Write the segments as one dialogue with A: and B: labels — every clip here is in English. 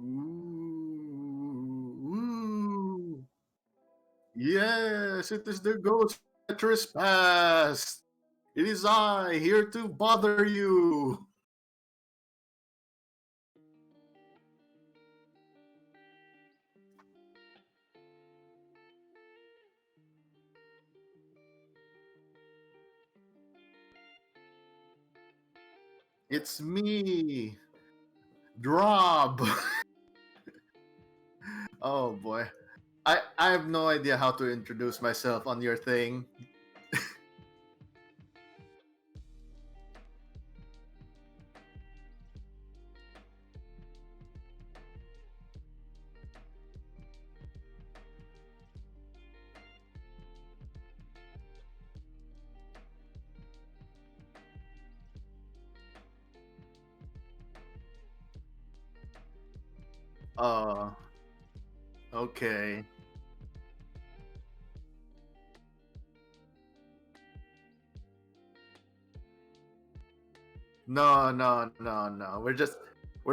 A: Ooh, ooh. Yes, it is the ghost that trespassed. It is I, here to bother you. It's me, Drob. Oh boy. I have no idea how to introduce myself on your thing. Uh, okay. No, no, no, no. We're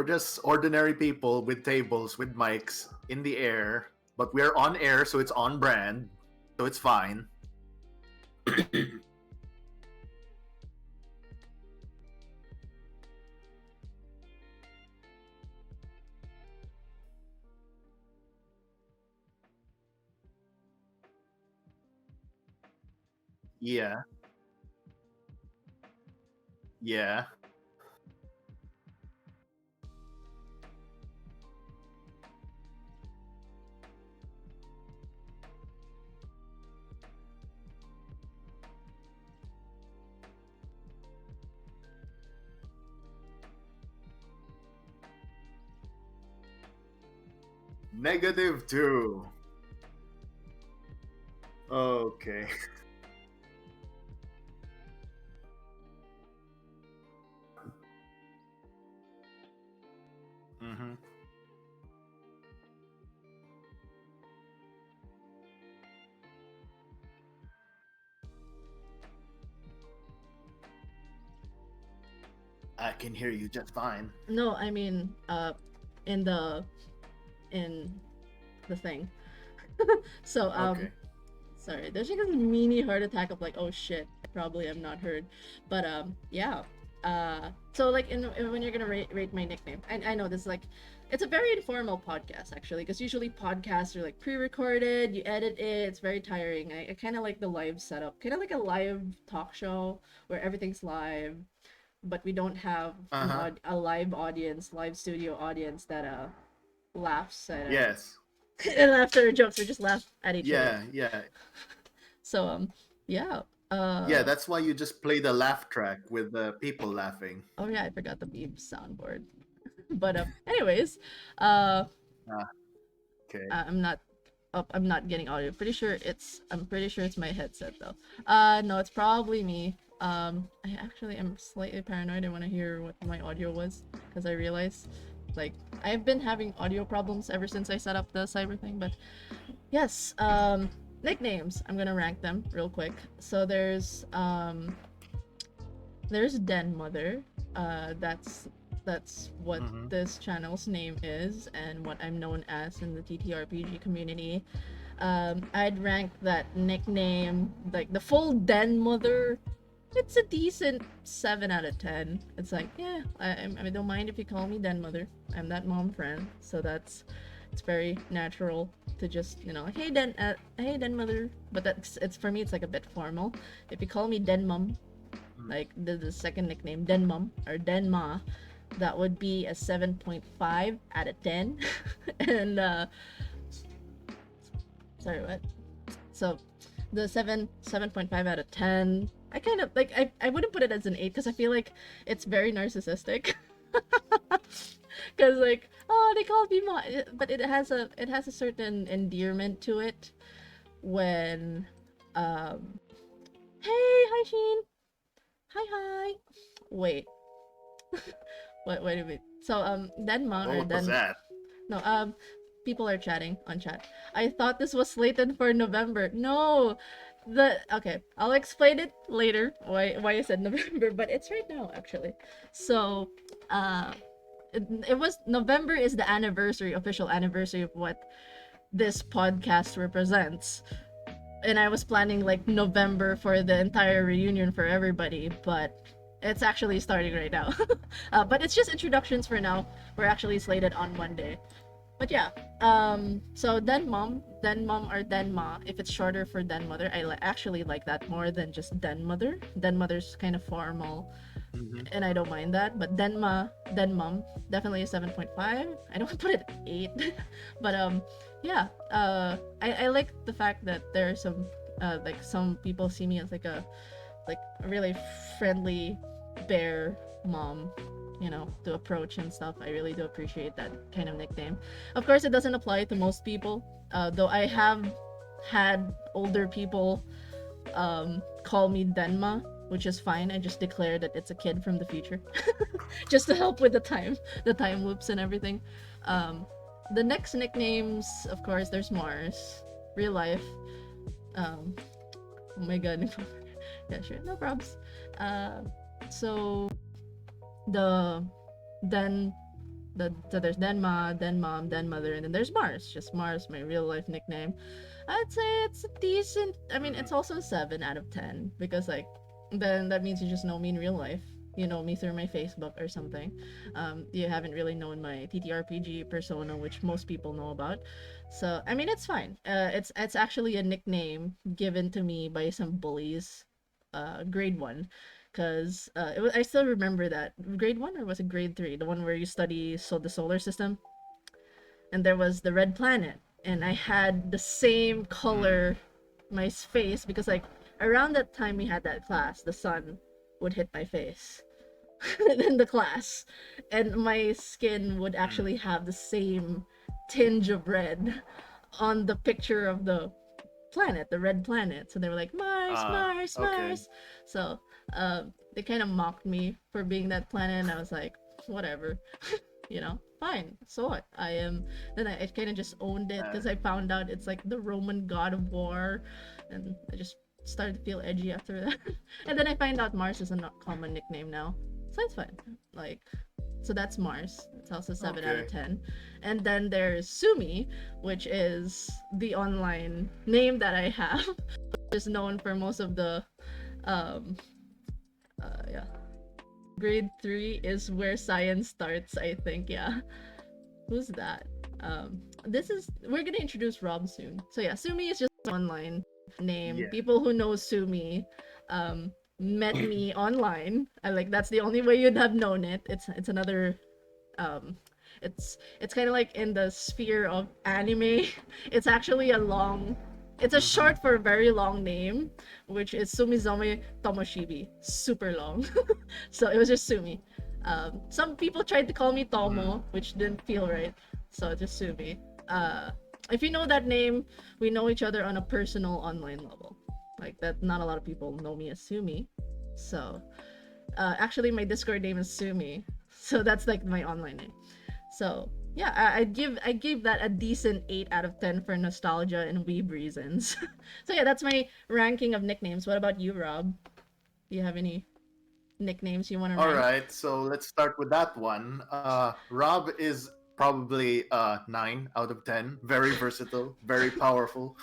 A: just ordinary people with tables with mics in the air, but we're on air, so it's on brand, so it's fine. Yeah, yeah. -2. Okay. hmm I can hear you just fine.
B: No, I mean, in the in the thing. So
A: Okay.
B: sorry, there's like a mini heart attack of like, oh shit, probably I'm not heard, but yeah. So like when you're gonna rate my nickname, I know this is like, it's a very informal podcast actually, because usually podcasts are like pre-recorded, you edit it, it's very tiring. I kind of like the live setup, kind of like a live talk show where everything's live, but we don't have
A: Uh huh.
B: a live audience, live studio audience that laughs at
A: Yes.
B: and laugh at our jokes. We just laugh at each other.
A: Yeah, yeah.
B: So yeah.
A: Yeah,
B: Uh
A: that's why you just play the laugh track with the people laughing.
B: oh yeah, I forgot the beep soundboard. But anyways, uh
A: Ah, okay.
B: I'm not I'm not getting audio. I'm pretty sure it's my headset though. No, it's probably me. I actually am slightly paranoid. I want to hear what my audio was because I realized like I've been having audio problems ever since I set up the cyber thing, but yes, nicknames. I'm gonna rank them real quick. So there's Den Mother. That's what
A: Mm-hmm.
B: this channel's name is and what I'm known as in the TTRPG community. I'd rank that nickname like the full Den Mother. It's a decent 7 out of 10. It's like, yeah, I don't mind if you call me Den Mother. I'm that mom friend, so it's very natural to just like, hey Den Mother. But it's for me, it's like a bit formal. If you call me Den Mom, like the second nickname Den Mom or Den Ma, that would be a 7.5 out of 10. And sorry, what? So the 7.5 out of 10. I kind of like, I wouldn't put it as an 8 because I feel like it's very narcissistic. Because like, oh, they called me Ma, but it has a certain endearment to it when um hey, hi Sheen, hi. Wait, wait a minute. So Denma or
A: What was
B: Den
A: that?
B: no people are chatting on chat. I thought this was slated for November. No, okay, I'll explain it later why I said November, but it's right now actually. So uh it was November is the anniversary, official anniversary of what this podcast represents. And I was planning like November for the entire reunion for everybody, but it's actually starting right now. But it's just introductions for now. We're actually slated on Monday. But yeah, so Den Mom or Den Ma, if it's shorter for Den Mother, actually like that more than just Den Mother. Den Mother's kind of formal,
A: Hmm.
B: and I don't mind that. But Den Mom, definitely a 7.5. I don't put it 8, but yeah, I like the fact that there are some like some people see me as like a really friendly bear mom, to approach and stuff. I really do appreciate that kind of nickname. Of course, it doesn't apply to most people, though I have had older people call me Denma, which is fine. I just declare that it's a kid from the future, just to help with the time loops and everything. Um, the next nicknames, of course, there's Mars, real life. Um, oh my god, yeah, sure, no problems. Uh, so the then so there's Denma, Den Mom, Den Mother, and then there's Mars. Just Mars, my real life nickname. I'd say it's a decent. I mean,
A: Hmm.
B: it's also a 7 out of 10 because like then that means you just know me in real life. You know me through my Facebook or something. You haven't really known my TTRPG persona, which most people know about. So I mean, it's fine. It's actually a nickname given to me by some bullies, grade 1, because I still remember that grade 1, or was it grade 3, the one where you study the solar system, and there was the red planet, and I had the same
A: Hmm.
B: color my face because like around that time we had that class, the sun would hit my face in the class, and my skin would
A: Hmm.
B: actually have the same tinge of red on the picture of the planet, the red planet. So they were like, Mars, Mars,
A: Okay.
B: Mars. So they kind of mocked me for being that planet, and I was like, whatever, fine. So what? I am. Then I kind of just owned it
A: Uh,
B: because I found out it's like the Roman god of war, and I just started to feel edgy after that. And then I find out Mars is a not common nickname now, so it's fine. Like, so that's Mars. It's also 7 out of 10. And then there's Sumi, which is the online name that I have, which is known for most of the um yeah. Grade 3 is where science starts, I think. Yeah. Who's that? This is we're gonna introduce Rob soon. So yeah, Sumi is just an online name.
A: yeah.
B: People who know Sumi um met me online. I like that's the only way you'd have known it. It's another um it's kind of like in the sphere of anime. It's actually it's a
A: Hmm.
B: short for a very long name, which is Sumizome Tomoshibi. Super long. So it was just Sumi. Some people tried to call me
A: Hmm.
B: Tomo, which didn't feel right, so just Sumi. If you know that name, we know each other on a personal online level. Like that, not a lot of people know me as Sumi. So actually, my Discord name is Sumi, so that's like my online name. So yeah, I give that a decent 8 out of 10 for nostalgia and weeb reasons. So yeah, that's my ranking of nicknames. What about you, Rob? Do you have any nicknames you want to
A: All
B: rank?
A: right. So let's start with that one. Rob is probably 9 out of 10. Very versatile, very powerful,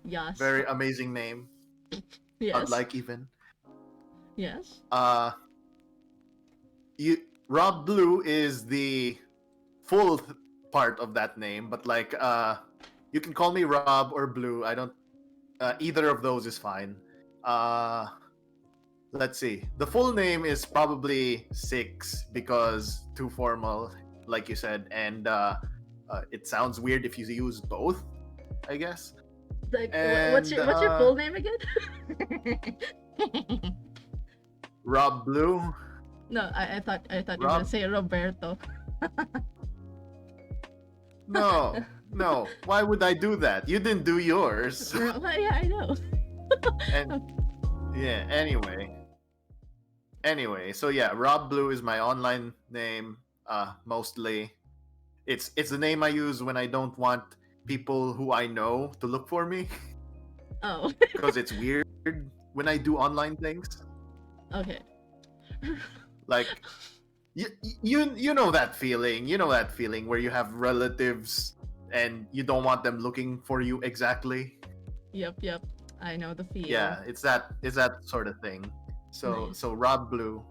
B: Yes,
A: very amazing name.
B: yes,
A: Godlike even.
B: yes.
A: Uh, you Rob Blue is the full part of that name, but like you can call me Rob or Blue. I don't. Either of those is fine. Uh, let's see. The full name is probably Six because too formal, like you said, and it sounds weird if you use both. I guess.
B: Like, what's
A: And
B: your full name again?
A: Rob Blue.
B: No, I thought you were gonna
A: Rob.
B: say Roberto.
A: No, no. Why would I do that? You didn't do yours.
B: Well, yeah, I know.
A: And yeah. Anyway. So yeah, Rob Blue is my online name. Mostly, it's the name I use when I don't want people who I know to look for me
B: Oh,
A: because it's weird when I do online things.
B: okay.
A: Like you know that feeling. You know that feeling where you have relatives and you don't want them looking for you exactly.
B: Yep, yep. I know the feel.
A: Yeah, it's that sort of thing. So
B: Nice.
A: Rob Blue,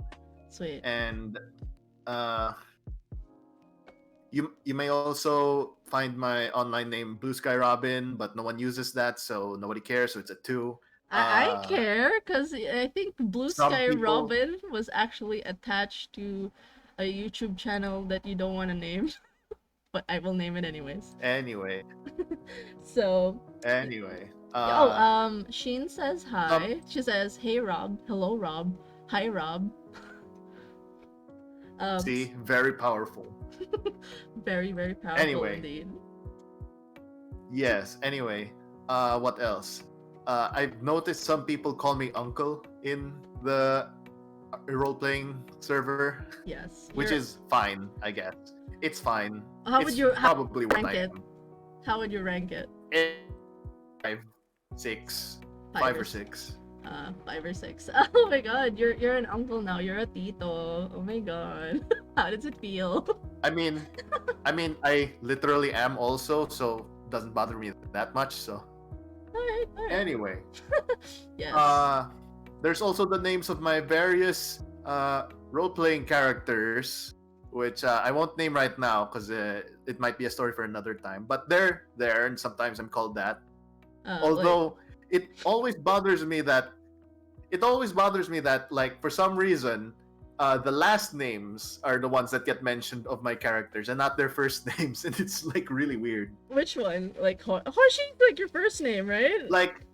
B: Sweet.
A: and uh, you may also find my online name Blue Sky Robin, but no one uses that, so nobody cares. So it's a two.
B: I care because I think Blue
A: Some
B: Sky
A: people
B: Robin was actually attached to a YouTube channel that you don't want to name, but I will name it anyways.
A: anyway.
B: So,
A: Anyway,
B: oh, Sheen says
A: some
B: hi. She says, "Hey Rob, hello Rob, hi Rob."
A: see very powerful.
B: Very very powerful
A: Anyway,
B: indeed.
A: yes. Anyway, what else? I've noticed some people call me uncle in the role playing server,
B: Yes,
A: which
B: you're.
A: is fine, I guess. It's fine.
B: How would
A: It's
B: you
A: probably what
B: rank
A: I
B: it?
A: am.
B: How would you rank it?
A: Eh, Five, six,
B: Five
A: five
B: or
A: or six.
B: 5 or 6. Oh my god, you're an uncle now. You're a tito. Oh my god, how does it feel?
A: I mean, I literally am also, so doesn't bother me that much. So
B: Alright, alright.
A: anyway,
B: Yes.
A: uh, there's also the names of my various role-playing characters, which I won't name right now because it might be a story for another time. But they're there, and sometimes I'm called that.
B: Like
A: Although it always bothers me that like for some reason the last names are the ones that get mentioned of my characters and not their first names, and it's like really weird.
B: which one? Like Hoshi's like your first name, right?
A: Like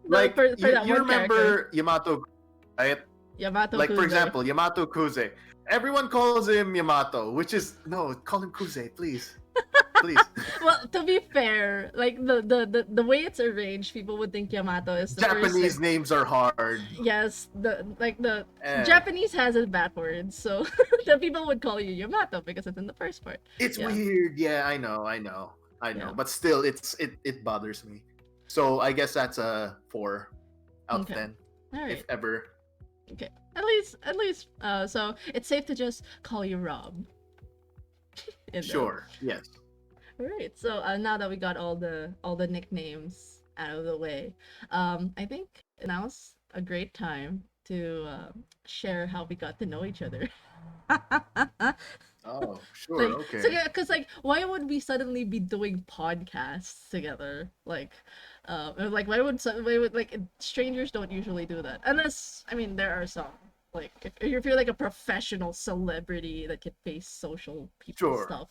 B: The for that
A: you
B: one character,
A: remember Yamato, right?
B: Yamato
A: Like for
B: Kuze.
A: example, Yamato Kuze. Everyone calls him Yamato, which is no, call him Kuze, please. Please.
B: Well, to be fair, like the way it's arranged, people would think Yamato is the first name.
A: Japanese names are hard.
B: Yes, the
A: Eh,
B: Japanese has it backwards, so the people would call you Yamato because it's in the first part.
A: it's
B: Yeah,
A: weird. Yeah, I know.
B: yeah.
A: But still, it bothers me. So I guess that's a 4 out of
B: Okay.
A: 10,
B: All
A: if
B: right.
A: ever.
B: Okay. At least. So it's safe to just call you Rob. In the
A: Sure. Yes.
B: All right. So now that we got all the nicknames out of the way, I think now's a great time to share how we got to know each other.
A: Oh, sure.
B: Like, so
A: Okay.
B: yeah, because like, why would we suddenly be doing podcasts together? Like why would like strangers don't usually do that unless I mean there are some like if you're like a professional celebrity that can face social people
A: Sure.
B: stuff,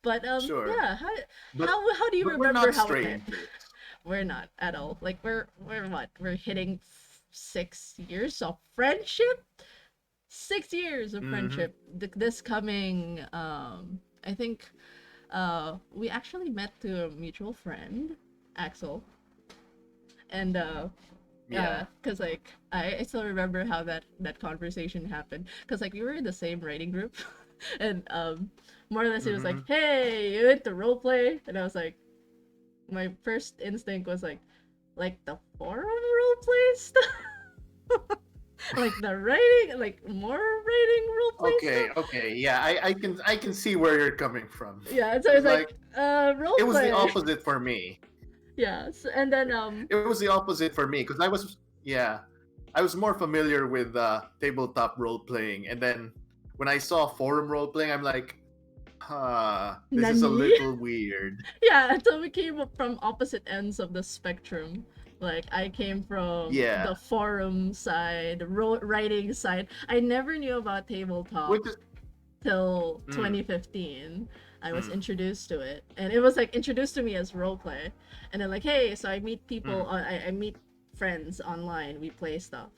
B: but
A: Sure.
B: yeah,
A: But
B: how do you
A: we're
B: remember
A: not
B: how we met?
A: strangers.
B: We're not at all. Like we're what we're hitting 6 years of friendship. 6 years of
A: Mm-hmm.
B: friendship. This coming, I think, we actually met through a mutual friend, Axel, and
A: Yeah.
B: cause like I still remember how that conversation happened, cause like we were in the same writing group, and more or less he was like,
A: Mm-hmm.
B: "Hey, you into role play?" And I was like, my first instinct was like the forum role play stuff. Like the writing, like more writing role play
A: Okay.
B: stuff.
A: Okay. Yeah. I can see where you're coming from.
B: Yeah, and so
A: Cause
B: it's like
A: like
B: role
A: it was the
B: play.
A: opposite for me.
B: Yes, and then
A: It was the opposite for me because I was more familiar with tabletop role playing, and then when I saw forum role playing, I'm like, this is a
B: Nani.
A: little weird.
B: Yeah, and so we came up from opposite ends of the spectrum. Like I came from
A: Yeah,
B: the forum side, writing side. I never knew about tabletop
A: which is
B: till
A: mm,
B: 2015. I was
A: mm,
B: introduced to it, and it was like introduced to me as role play, and then like, hey, so I meet people,
A: mm,
B: I meet friends online, we play stuff,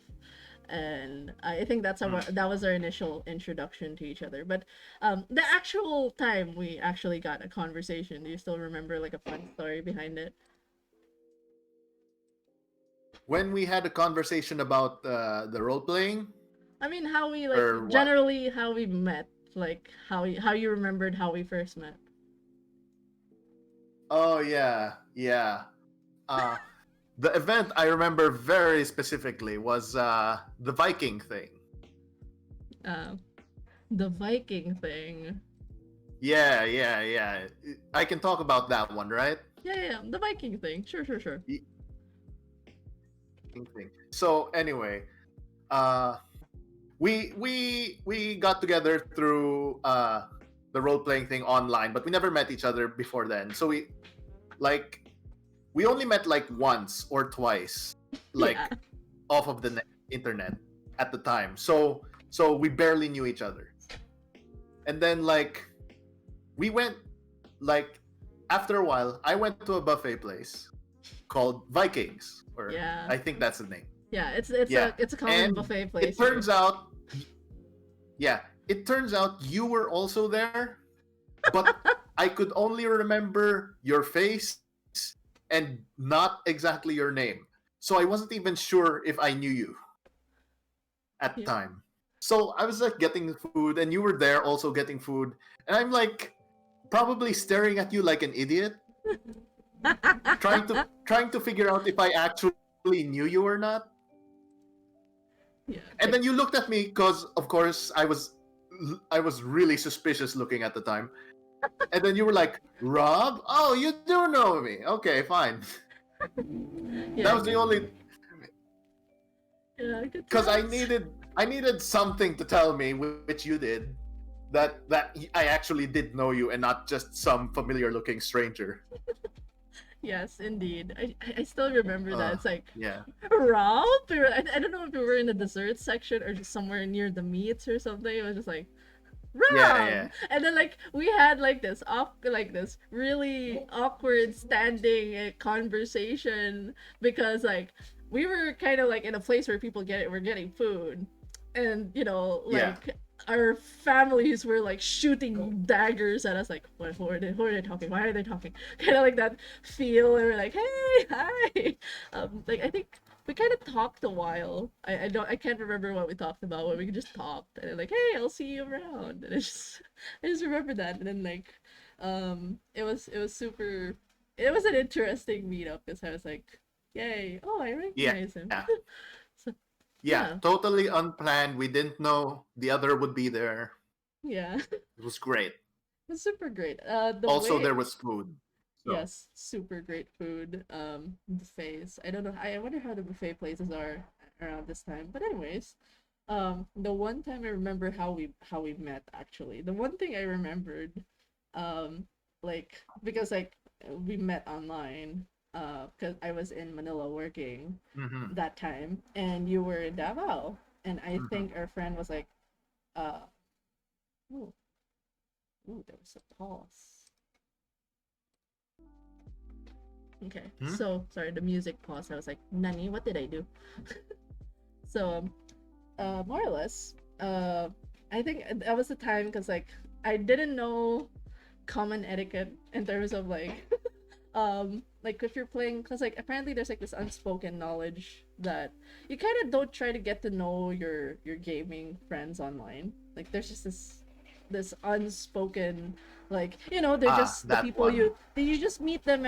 B: and I think
A: mm.
B: that was our initial introduction to each other. But the actual time we actually got a conversation, do you still remember like a fun story behind it?
A: When we had a conversation about the role playing
B: I mean, how we like
A: or what?
B: generally how we met, like how you remembered how we first met.
A: Oh yeah, yeah. Uh, the event I remember very specifically was the Viking thing.
B: Uh, The Viking thing.
A: Yeah. I can talk about that one, right?
B: Yeah. The Viking thing. Sure, sure, sure.
A: Y- Thing. So anyway, uh, we got together through the role playing thing online, but we never met each other before then. So like we only met like once or twice,
B: Yeah.
A: like off of the internet at the time. So we barely knew each other. And then like we went like after a while, I went to a buffet place called Vikings, or
B: Yeah.
A: I think that's the name.
B: Yeah. It's
A: Yeah,
B: a common
A: and
B: buffet place
A: it
B: here.
A: turns out, yeah, it turns out you were also there, but I could only remember your face and not exactly your name. So I wasn't even sure if I knew you at the
B: Yeah.
A: time. So I was like getting food, and you were there also getting food, and I'm like probably staring at you like an idiot, trying to figure out if I actually knew you or not.
B: Yeah.
A: And then you looked at me because, of course, I was really suspicious looking at the time. And then you were like, "Rob? Oh, you do know me. Okay, fine."
B: Yeah.
A: That was the only
B: Yeah. Good
A: because I
B: times.
A: needed I needed something to tell me, which you did, that I actually did know you and not just some familiar looking stranger.
B: Yes, indeed. I still remember that. It's like,
A: Yeah,
B: Rob? I don't know if we were in the dessert section or just somewhere near the meats or something. It was just like,
A: yeah.
B: Rob! And then like we had like this really awkward standing conversation because like we were kind of like in a place where people were getting food, and
A: Yeah.
B: like our families were like shooting daggers at us like who are they talking, why are they talking, kind of like that feel, and we're like, hey, hi. Like I think we kind of talked a while. I can't remember what we talked about, but we just talked and then like, hey, I'll see you around. And I just remember that. And then like it was super, it was an interesting meetup because I was like, yay, oh, I
A: Yeah.
B: recognize him. So
A: Yeah.
B: yeah.
A: Totally unplanned. We didn't know the other would be there.
B: Yeah.
A: It was great.
B: It's super great. The
A: Also,
B: way,
A: there was food. So,
B: yes, super great food. Buffets. I don't know. I wonder how the buffet places are around this time. But anyways, the one time I remember how we met actually. The one thing I remembered, um, like because like we met online, because I was in Manila working
A: mm-hmm,
B: that time, and you were in Davao, and I
A: mm-hmm.
B: think our friend was like, uh, ooh, there was a pause. Okay,
A: Hmm?
B: so sorry, the music paused. I was like, Nani, what did I do? So, more or less, I think that was the time because like I didn't know common etiquette in terms of like if you're playing, because like apparently there's like this unspoken knowledge that you kind of don't try to get to know your gaming friends online. Like there's just this unspoken, like they're
A: Ah,
B: just the
A: that
B: people
A: one.
B: you just meet them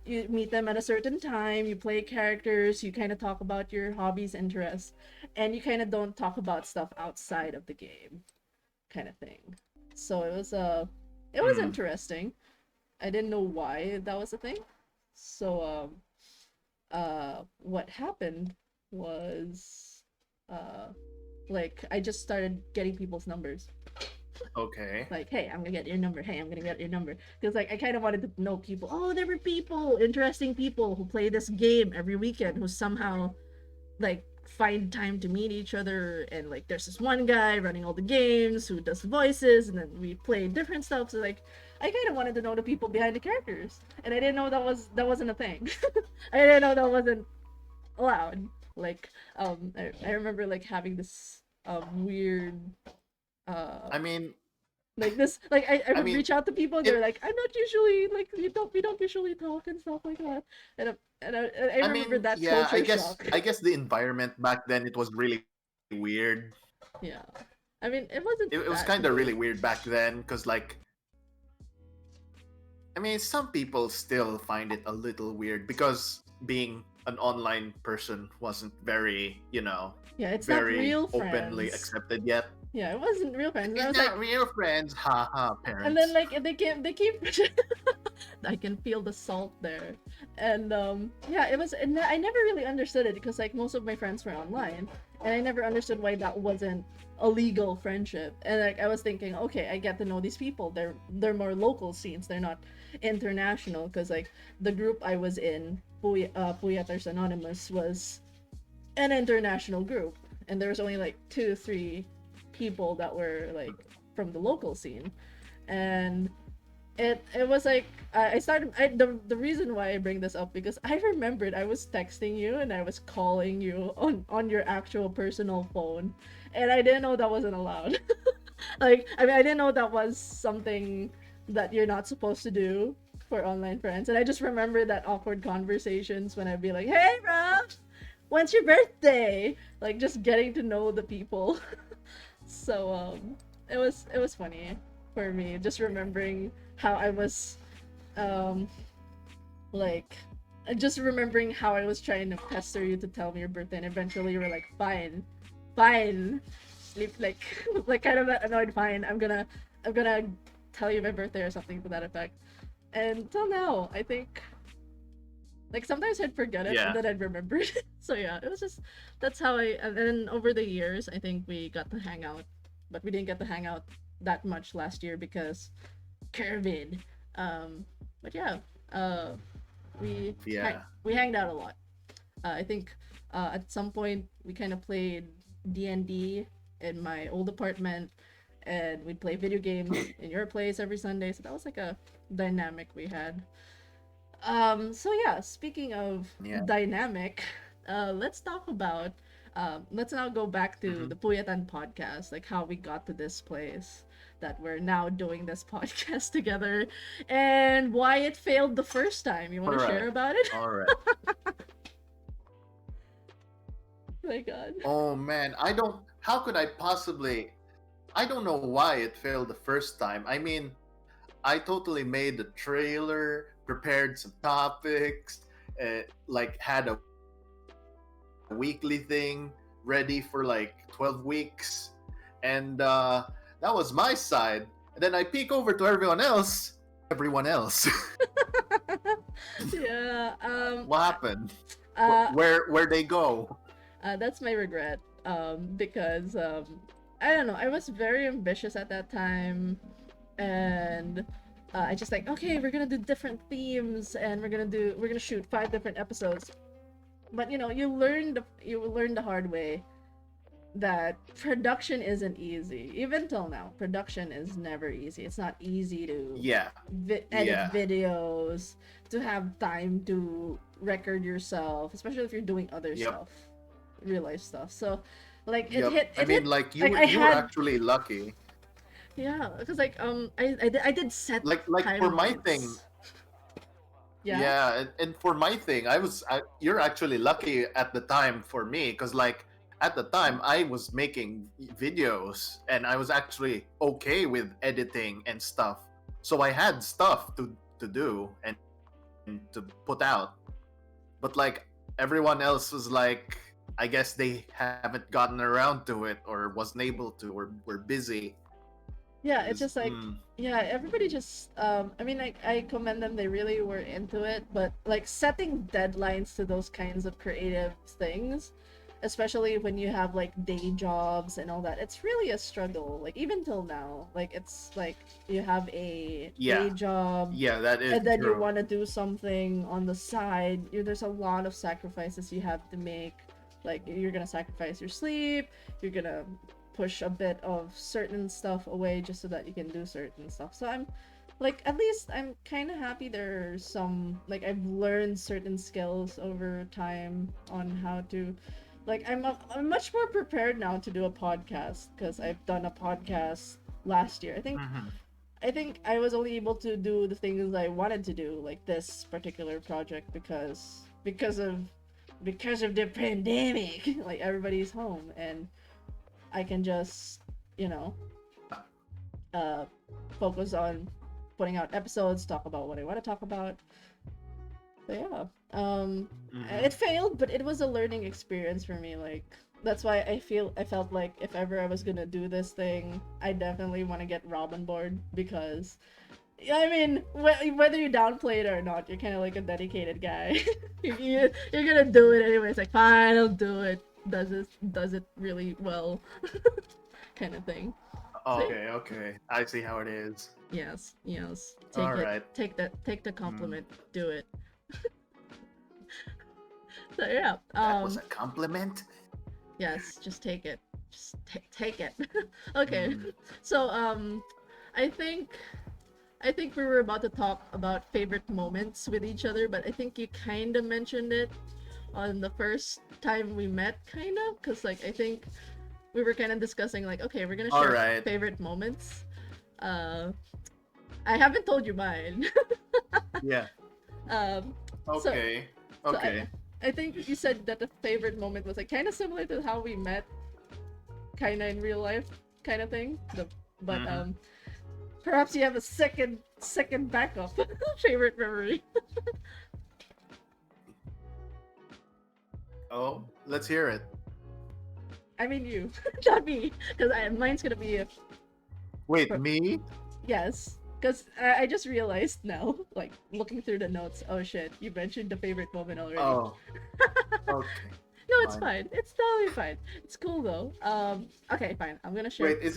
B: you meet them at a certain time, you play characters, you kind of talk about your hobbies, interests, and you kind of don't talk about stuff outside of the game, kind of thing. So it was
A: Mm,
B: interesting. I didn't know why that was a thing. So what happened was uh like I just started getting people's numbers.
A: okay.
B: Like, hey, I'm gonna get your number. Hey, I'm gonna get your number. Because like I kind of wanted to know people. Oh, there were people, interesting people who play this game every weekend who somehow like find time to meet each other. And like there's this one guy running all the games who does the voices, and then we play different stuff. So like I kind of wanted to know the people behind the characters, and I didn't know that wasn't a thing. I didn't know that wasn't allowed. Like I remember like having this weird uh
A: I mean,
B: like this, like I
A: I
B: would
A: mean,
B: reach out to people and they're
A: it.
B: like, I'm not usually like, we don't usually talk and stuff like that. And I
A: I
B: remember
A: mean,
B: that
A: yeah. I
B: culture
A: guess.
B: shock.
A: I guess the environment back then it was really weird.
B: Yeah, I mean it
A: It
B: wasn't
A: was kind
B: that
A: of really
B: weird.
A: weird back then, because like, I mean, some people still find it a little weird because being an online person wasn't very,
B: Yeah, it's not
A: very
B: real
A: openly
B: friends.
A: accepted yet.
B: Yeah, it wasn't real friends. And I
A: It's
B: was like,
A: not real friends, haha,
B: and then
A: parents.
B: like they keep I can feel the salt there. And yeah, it was, and I never really understood it because like most of my friends were online, and I never understood why that wasn't a legal friendship. And like I was thinking, okay, I get to know these people. They're more local scenes. They're not international because like the group I was in, Puyaters Anonymous, was an international group, and there was only like 2 3 people that were like from the local scene. And it was like I started the reason why I bring this up because I remembered I was texting you and I was calling you on your actual personal phone, and I didn't know that wasn't allowed. Like I mean I didn't know that was something that you're not supposed to do for online friends, and I just remember that awkward conversations when I'd be like, hey Rob, when's your birthday, like just getting to know the people. So it was funny for me just remembering how I was um like just remembering how I was trying to pester you to tell me your birthday, and eventually you were like, fine, fine, sleep like like kind of annoyed, fine, I'm gonna tell you my birthday or something to that effect. And till now I think like sometimes I'd forget it and
A: Yeah,
B: then I'd remember it. So yeah, it was just that's how I, and then over the years I think we got to hang out, but we didn't get to hang out that much last year because COVID. Um, but yeah, uh, we
A: yeah.
B: we hanged out a lot. I think at some point we kind of played D&D in my old apartment, and we'd play video games in your place every Sunday. So that was like a dynamic we had. So yeah, speaking of
A: Yeah.
B: dynamic, let's talk about let's now go back to
A: Hmm.
B: the Puyatan podcast, like how we got to this place that we're now doing this podcast together, and why it failed the first time. You want
A: All
B: to
A: right.
B: share about it?
A: All right.
B: My God.
A: Oh man, I don't. How could I possibly? I don't know why it failed the first time. I mean, I totally made the trailer, prepared some topics, like had a weekly thing ready for like 12 weeks, and that was my side. And then I peek over to everyone else. Everyone else.
B: Yeah.
A: What happened?
B: Uh,
A: Where they go?
B: that's my regret. Because I don't know. I was very ambitious at that time, and I just like, okay, we're gonna do different themes, and we're gonna shoot 5 different episodes. But you learn the hard way that production isn't easy. Even till now, production is never easy. It's not easy to
A: Yeah,
B: edit
A: yeah.
B: videos, to have time to record yourself, especially if you're doing other
A: Yep,
B: stuff, real life stuff. So, like
A: yep. I
B: it
A: mean,
B: hit,
A: like
B: like I
A: you were
B: had,
A: actually lucky.
B: yeah, because like I did set
A: Like for my thing,
B: timelines. Yeah.
A: yeah, and for my thing, you're actually lucky at the time for me because like at the time I was making videos and I was actually okay with editing and stuff, so I had stuff to do and to put out. But like everyone else was like, I guess they haven't gotten around to it or wasn't able to or were busy.
B: Yeah, it's
A: Is
B: just like, yeah, everybody just I mean, like, I commend them, they really were into it, but like setting deadlines to those kinds of creative things, especially when you have like day jobs and all that, it's really a struggle. Like even till now, like it's like you have a
A: yeah,
B: day job,
A: yeah, that is
B: and then you
A: true.
B: want to do something on the side. There's a lot of sacrifices you have to make. Like you're gonna sacrifice your sleep, you're gonna push a bit of certain stuff away just so that you can do certain stuff. So I'm like, at least I'm kind of happy there's some, like, I've learned certain skills over time on how to, like, I'm much more prepared now to do a podcast because I've done a podcast last year.
A: Hmm.
B: I think I was only able to do the things I wanted to do, like this particular project, because of the pandemic. Like everybody's home, and I can just, you know,
A: Yeah.
B: uh, focus on putting out episodes, talk about what I want to talk about. So yeah,
A: Hmm.
B: it failed, but it was a learning experience for me. Like, that's why I felt like if ever I was gonna do this thing, I definitely want to get Rob on board because I mean, whether you downplay it or not, you're kind of like a dedicated guy. You're gonna do it anyway. It's like, fine, I'll do it. Does it really well, kind of thing. So yeah.
A: Okay, okay. I see how it is.
B: Yes, yes.
A: All right.
B: Take the
A: Mm,
B: compliment. Do it. So yeah.
A: that was a compliment.
B: Yes, just take it. Just take it. Okay.
A: Mm.
B: So I think I think we were about to talk about favorite moments with each other, but I think you kind of mentioned it on the first time we met, kind of, because like I think we were kind of discussing like, okay, we're gonna
A: All
B: share
A: right.
B: favorite moments. Uh, I haven't told you mine.
A: Yeah.
B: um, so
A: Okay.
B: so
A: Okay.
B: I think you said that the favorite moment was like kind of similar to how we met, kind of in real life, kind of thing. But
A: Mm-hmm.
B: perhaps you have a second backup favorite memory.
A: Oh, let's hear it.
B: I mean you, not me, because mine's gonna be a
A: Wait, me?
B: yes. Because I just realized now, like looking through the notes. Oh shit, you mentioned the favorite moment already.
A: Oh, okay.
B: No, it's
A: Fine.
B: fine. It's totally fine. It's cool though. Okay, fine. I'm gonna share.
A: Wait, is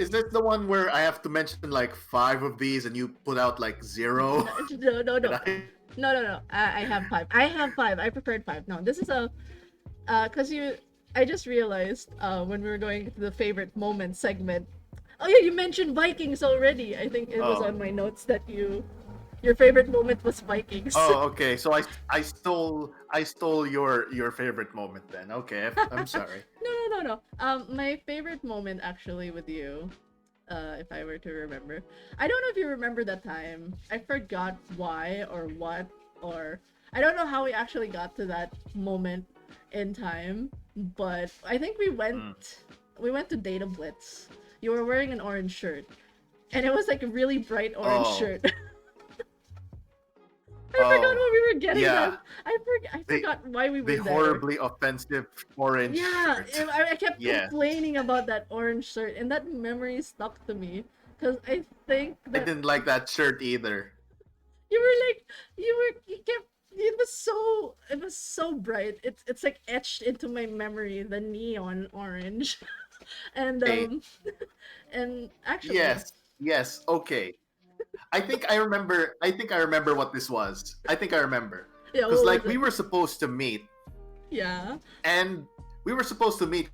A: this the one where I have to mention like five of these and you put out like zero?
B: No, no,
A: And
B: no,
A: I
B: no, no, no. I have five. I have five. I prepared five. No, this is a cause you. I just realized when we were going to the favorite moment segment. Oh yeah, you mentioned Vikings already. I think it was
A: oh
B: on my notes that your favorite moment was Vikings.
A: oh okay. So I stole your favorite moment then. Okay, I'm sorry.
B: No, no, no, no. My favorite moment actually with you, if I were to remember, I don't know if you remember that time. I forgot why or what, or I don't know how we actually got to that moment in time, but I think
A: Mm.
B: we went to Data Blitz. You were wearing an orange shirt, and it was like a really bright orange
A: Oh
B: shirt. I forgot
A: oh
B: what we were getting
A: yeah.
B: then. I
A: The
B: forgot why we
A: the
B: were there.
A: horribly offensive orange
B: Yeah,
A: shirt.
B: I kept
A: Yeah,
B: complaining about that orange shirt, and that memory stuck to me. Because I think
A: I
B: that
A: didn't like that shirt either.
B: you were like, you kept, it was so bright. It's like etched into my memory, the neon orange. And,
A: Hey,
B: and actually,
A: yes, yes, okay. I think I remember what this was. I think I remember.
B: yeah,
A: Cuz
B: what
A: like
B: was
A: we
B: it?
A: were supposed to meet
B: Yeah.
A: and we were supposed to meet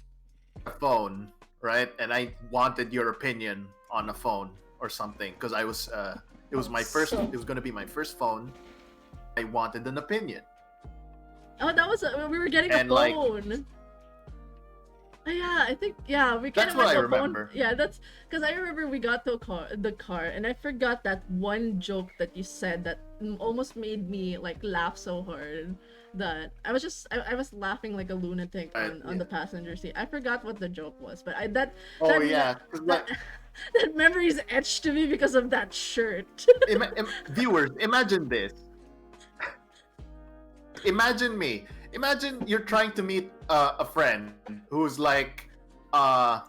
A: a phone, right? And I wanted your opinion on a phone or something because I was
B: Oh, so.
A: it was going to be my first phone. I wanted an opinion.
B: Oh, that was, we were getting a
A: And like
B: phone. Yeah, I think yeah, we kind
A: that's
B: of
A: what
B: went
A: I
B: to a phone.
A: remember.
B: Yeah, that's because I remember we got to the car, and I forgot that one joke that you said that almost made me like laugh so hard that I was laughing like a lunatic
A: Right?
B: on the
A: Yeah.
B: passenger seat. I forgot what the joke was, but I
A: Oh
B: that me-
A: yeah, cuz
B: that
A: like
B: that memory is etched to me because of that shirt.
A: viewers, imagine this. Imagine me. Imagine you're trying to meet a friend uh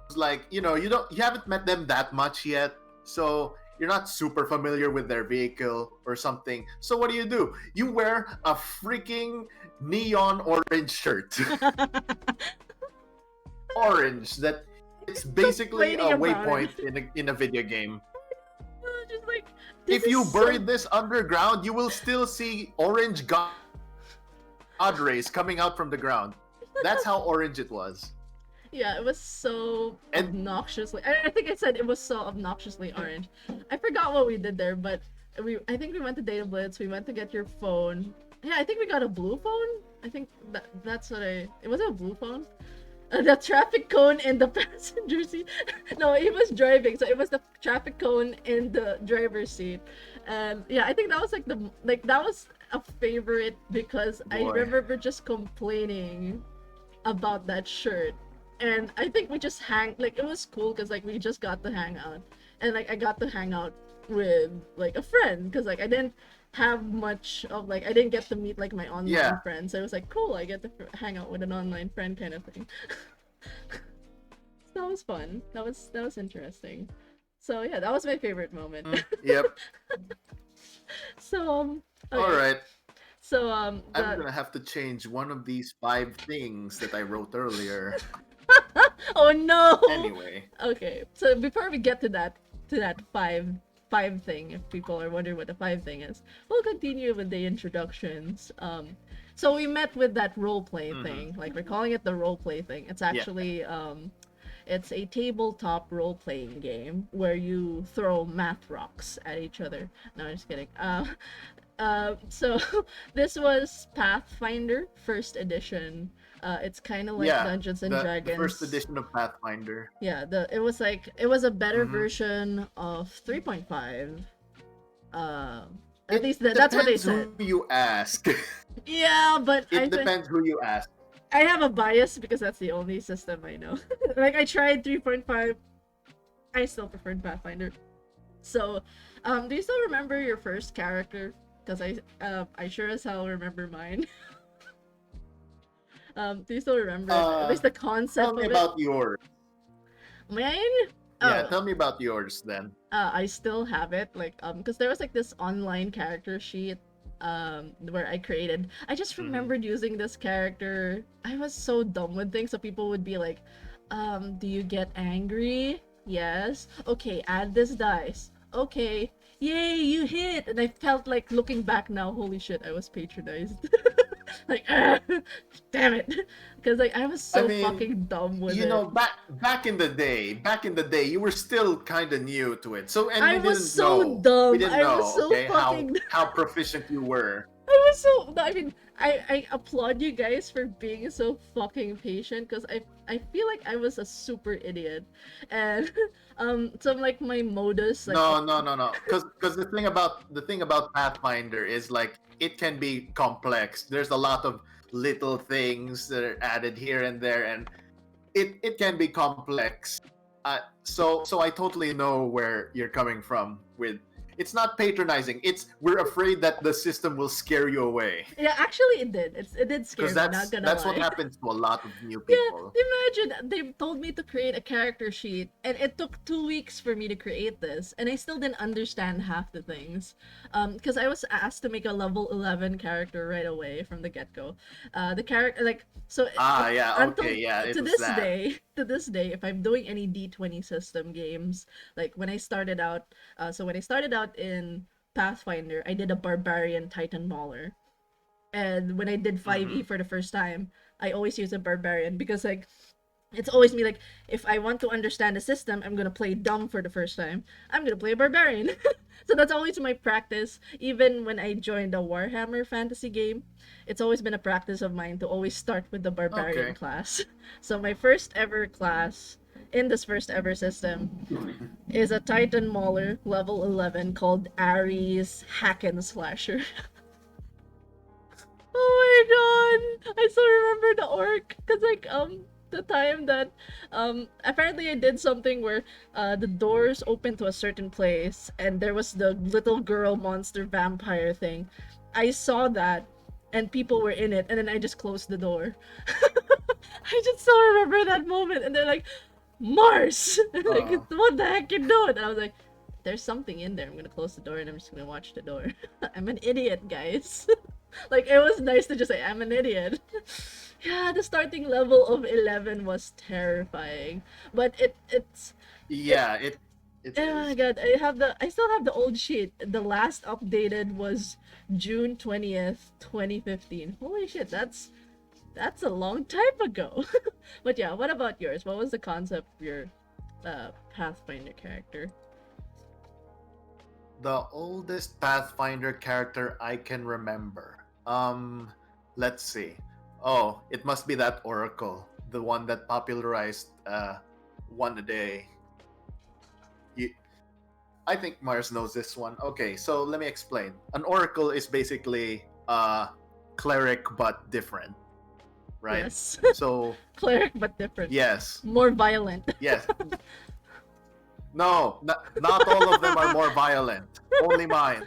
A: who's like, you know, you haven't met them that much yet, so you're not super familiar with their vehicle or something. So what do? You wear a freaking neon orange shirt. Orange that it's basically a
B: Complaining about it.
A: waypoint in a video game.
B: Just like this
A: If
B: is
A: you bury
B: so.
A: this underground, you will still see orange god rays coming out from the ground. That's how orange it was.
B: Yeah, it was so
A: And
B: obnoxiously. I think I said it was so obnoxiously orange. I forgot what we did there, but I think we went to Data Blitz. We went to get your phone. Yeah, I think we got a blue phone. I think that's what I. It was a blue phone. The traffic cone in the passenger seat. No, he was driving, so it was the traffic cone in the driver's seat. And yeah, I think that was like that was a favorite because I
A: boy,
B: remember just complaining about that shirt. And I think we just hang like it was cool because like we just got to hang out. And like I got to hang out with like a friend, because like I didn't have much of like I didn't get to meet like my online
A: Yeah.
B: friends. So it was like cool, I get to hang out with an online friend kind of thing. So that was fun. That was interesting. So yeah, that was my favorite moment.
A: Yep.
B: So
A: All
B: okay.
A: right.
B: So
A: I'm
B: the
A: gonna have to change one of these 5 things that I wrote earlier.
B: oh no.
A: Anyway.
B: Okay. So before we get to that five thing, if people are wondering what the five thing is, we'll continue with the introductions. So we met with that role play
A: Mm-hmm.
B: thing. Like we're calling it the role play thing. It's
A: Yeah.
B: actually it's a tabletop role playing game where you throw math rocks at each other. No, I'm just kidding. So this was Pathfinder First Edition. It's kind of like
A: Yeah.
B: Dungeons and
A: The first
B: Dragons.
A: edition of Pathfinder.
B: Yeah, it was a better
A: Mm-hmm.
B: version of 3.5. At
A: It
B: least that's what they
A: depends
B: said.
A: who you ask.
B: Yeah, but
A: It depends who you ask.
B: I have a bias because that's the only system I know. Like I tried 3.5, I still preferred Pathfinder. So, do you still remember your first character? Because I sure as hell remember mine. Do you still remember it? At least the
A: Tell
B: concept
A: me
B: of it?
A: about yours.
B: Mine?
A: Yeah,
B: Oh,
A: tell me about yours then.
B: I still have it. Like, because there was like this online character sheet, where I created. I just
A: Mm-hmm.
B: remembered using this character. I was so dumb with things, so people would be like, do you get angry? Yes. Okay, add this dice. Okay. Yay, you hit! And I felt like looking back now, holy shit, I was patronized. Like, damn it. Because like I was
A: I
B: so
A: mean,
B: fucking dumb with
A: you
B: it.
A: know, back in the day, you were still kind of new to it. So, and
B: I
A: we
B: was
A: didn't
B: so
A: know. We
B: dumb.
A: didn't
B: I was
A: know,
B: so
A: okay,
B: fucking
A: how proficient you were.
B: I was so. I mean, I applaud you guys for being so fucking patient because I feel like I was a super idiot, and some like my modus like
A: No, no, no, no. Because the thing about Pathfinder is like it can be complex. There's a lot of little things that are added here and there, and it can be complex. So I totally know where you're coming from with. It's not patronizing. It's we're afraid that the system will scare you away
B: yeah, actually it did
A: because
B: scare me. Not
A: that's
B: gonna
A: that's what
B: lie.
A: happens to a lot of new people.
B: Yeah, imagine they told me to create a character sheet, and it took 2 weeks for me to create this, and I still didn't understand half the things. Because I was asked to make a level 11 character right away from the get go. The character like so
A: Ah, yeah,
B: until
A: okay, yeah, it
B: to
A: was
B: this
A: that.
B: day, if I'm doing any D20 system games, like when I started out, when I started out in Pathfinder, I did a barbarian Titan Mauler, and when I did 5e
A: Mm-hmm.
B: for the first time, I always use a barbarian because like it's always me like if I want to understand the system, I'm gonna play dumb for the first time. I'm gonna play a barbarian. So that's always my practice. Even when I joined a Warhammer fantasy game, it's always been a practice of mine to always start with the barbarian
A: Okay.
B: class. So my first ever class in this first ever system is a Titan Mauler level 11 called Ares Hack and Slasher. Oh my god! I still remember the orc because like the time that apparently I did something where the doors opened to a certain place and there was the little girl monster vampire thing. I saw that and people were in it and then I just closed the door. I just still remember that moment and they're like Mars like
A: Uh,
B: what the heck you doing? And I was like there's something in there. I'm gonna close the door and I'm just gonna watch the door. I'm an idiot, guys. Like it was nice to just say I'm an idiot. Yeah, the starting level of 11 was terrifying, but it.
A: yeah, it
B: Oh my
A: is.
B: god, I still have the old sheet. The last updated was June 20th, 2015. Holy shit, that's a long time ago. But yeah, what about yours? What was the concept of your Pathfinder character?
A: The oldest Pathfinder character I can remember. Let's see. Oh, it must be that Oracle, the one that popularized one a day. You, I think Mars knows this one. Okay, so let me explain. An Oracle is basically a cleric but different, right?
B: Yes.
A: So
B: Cleric but different.
A: yes,
B: More violent.
A: yes, No, not all of them are more violent. Only mine.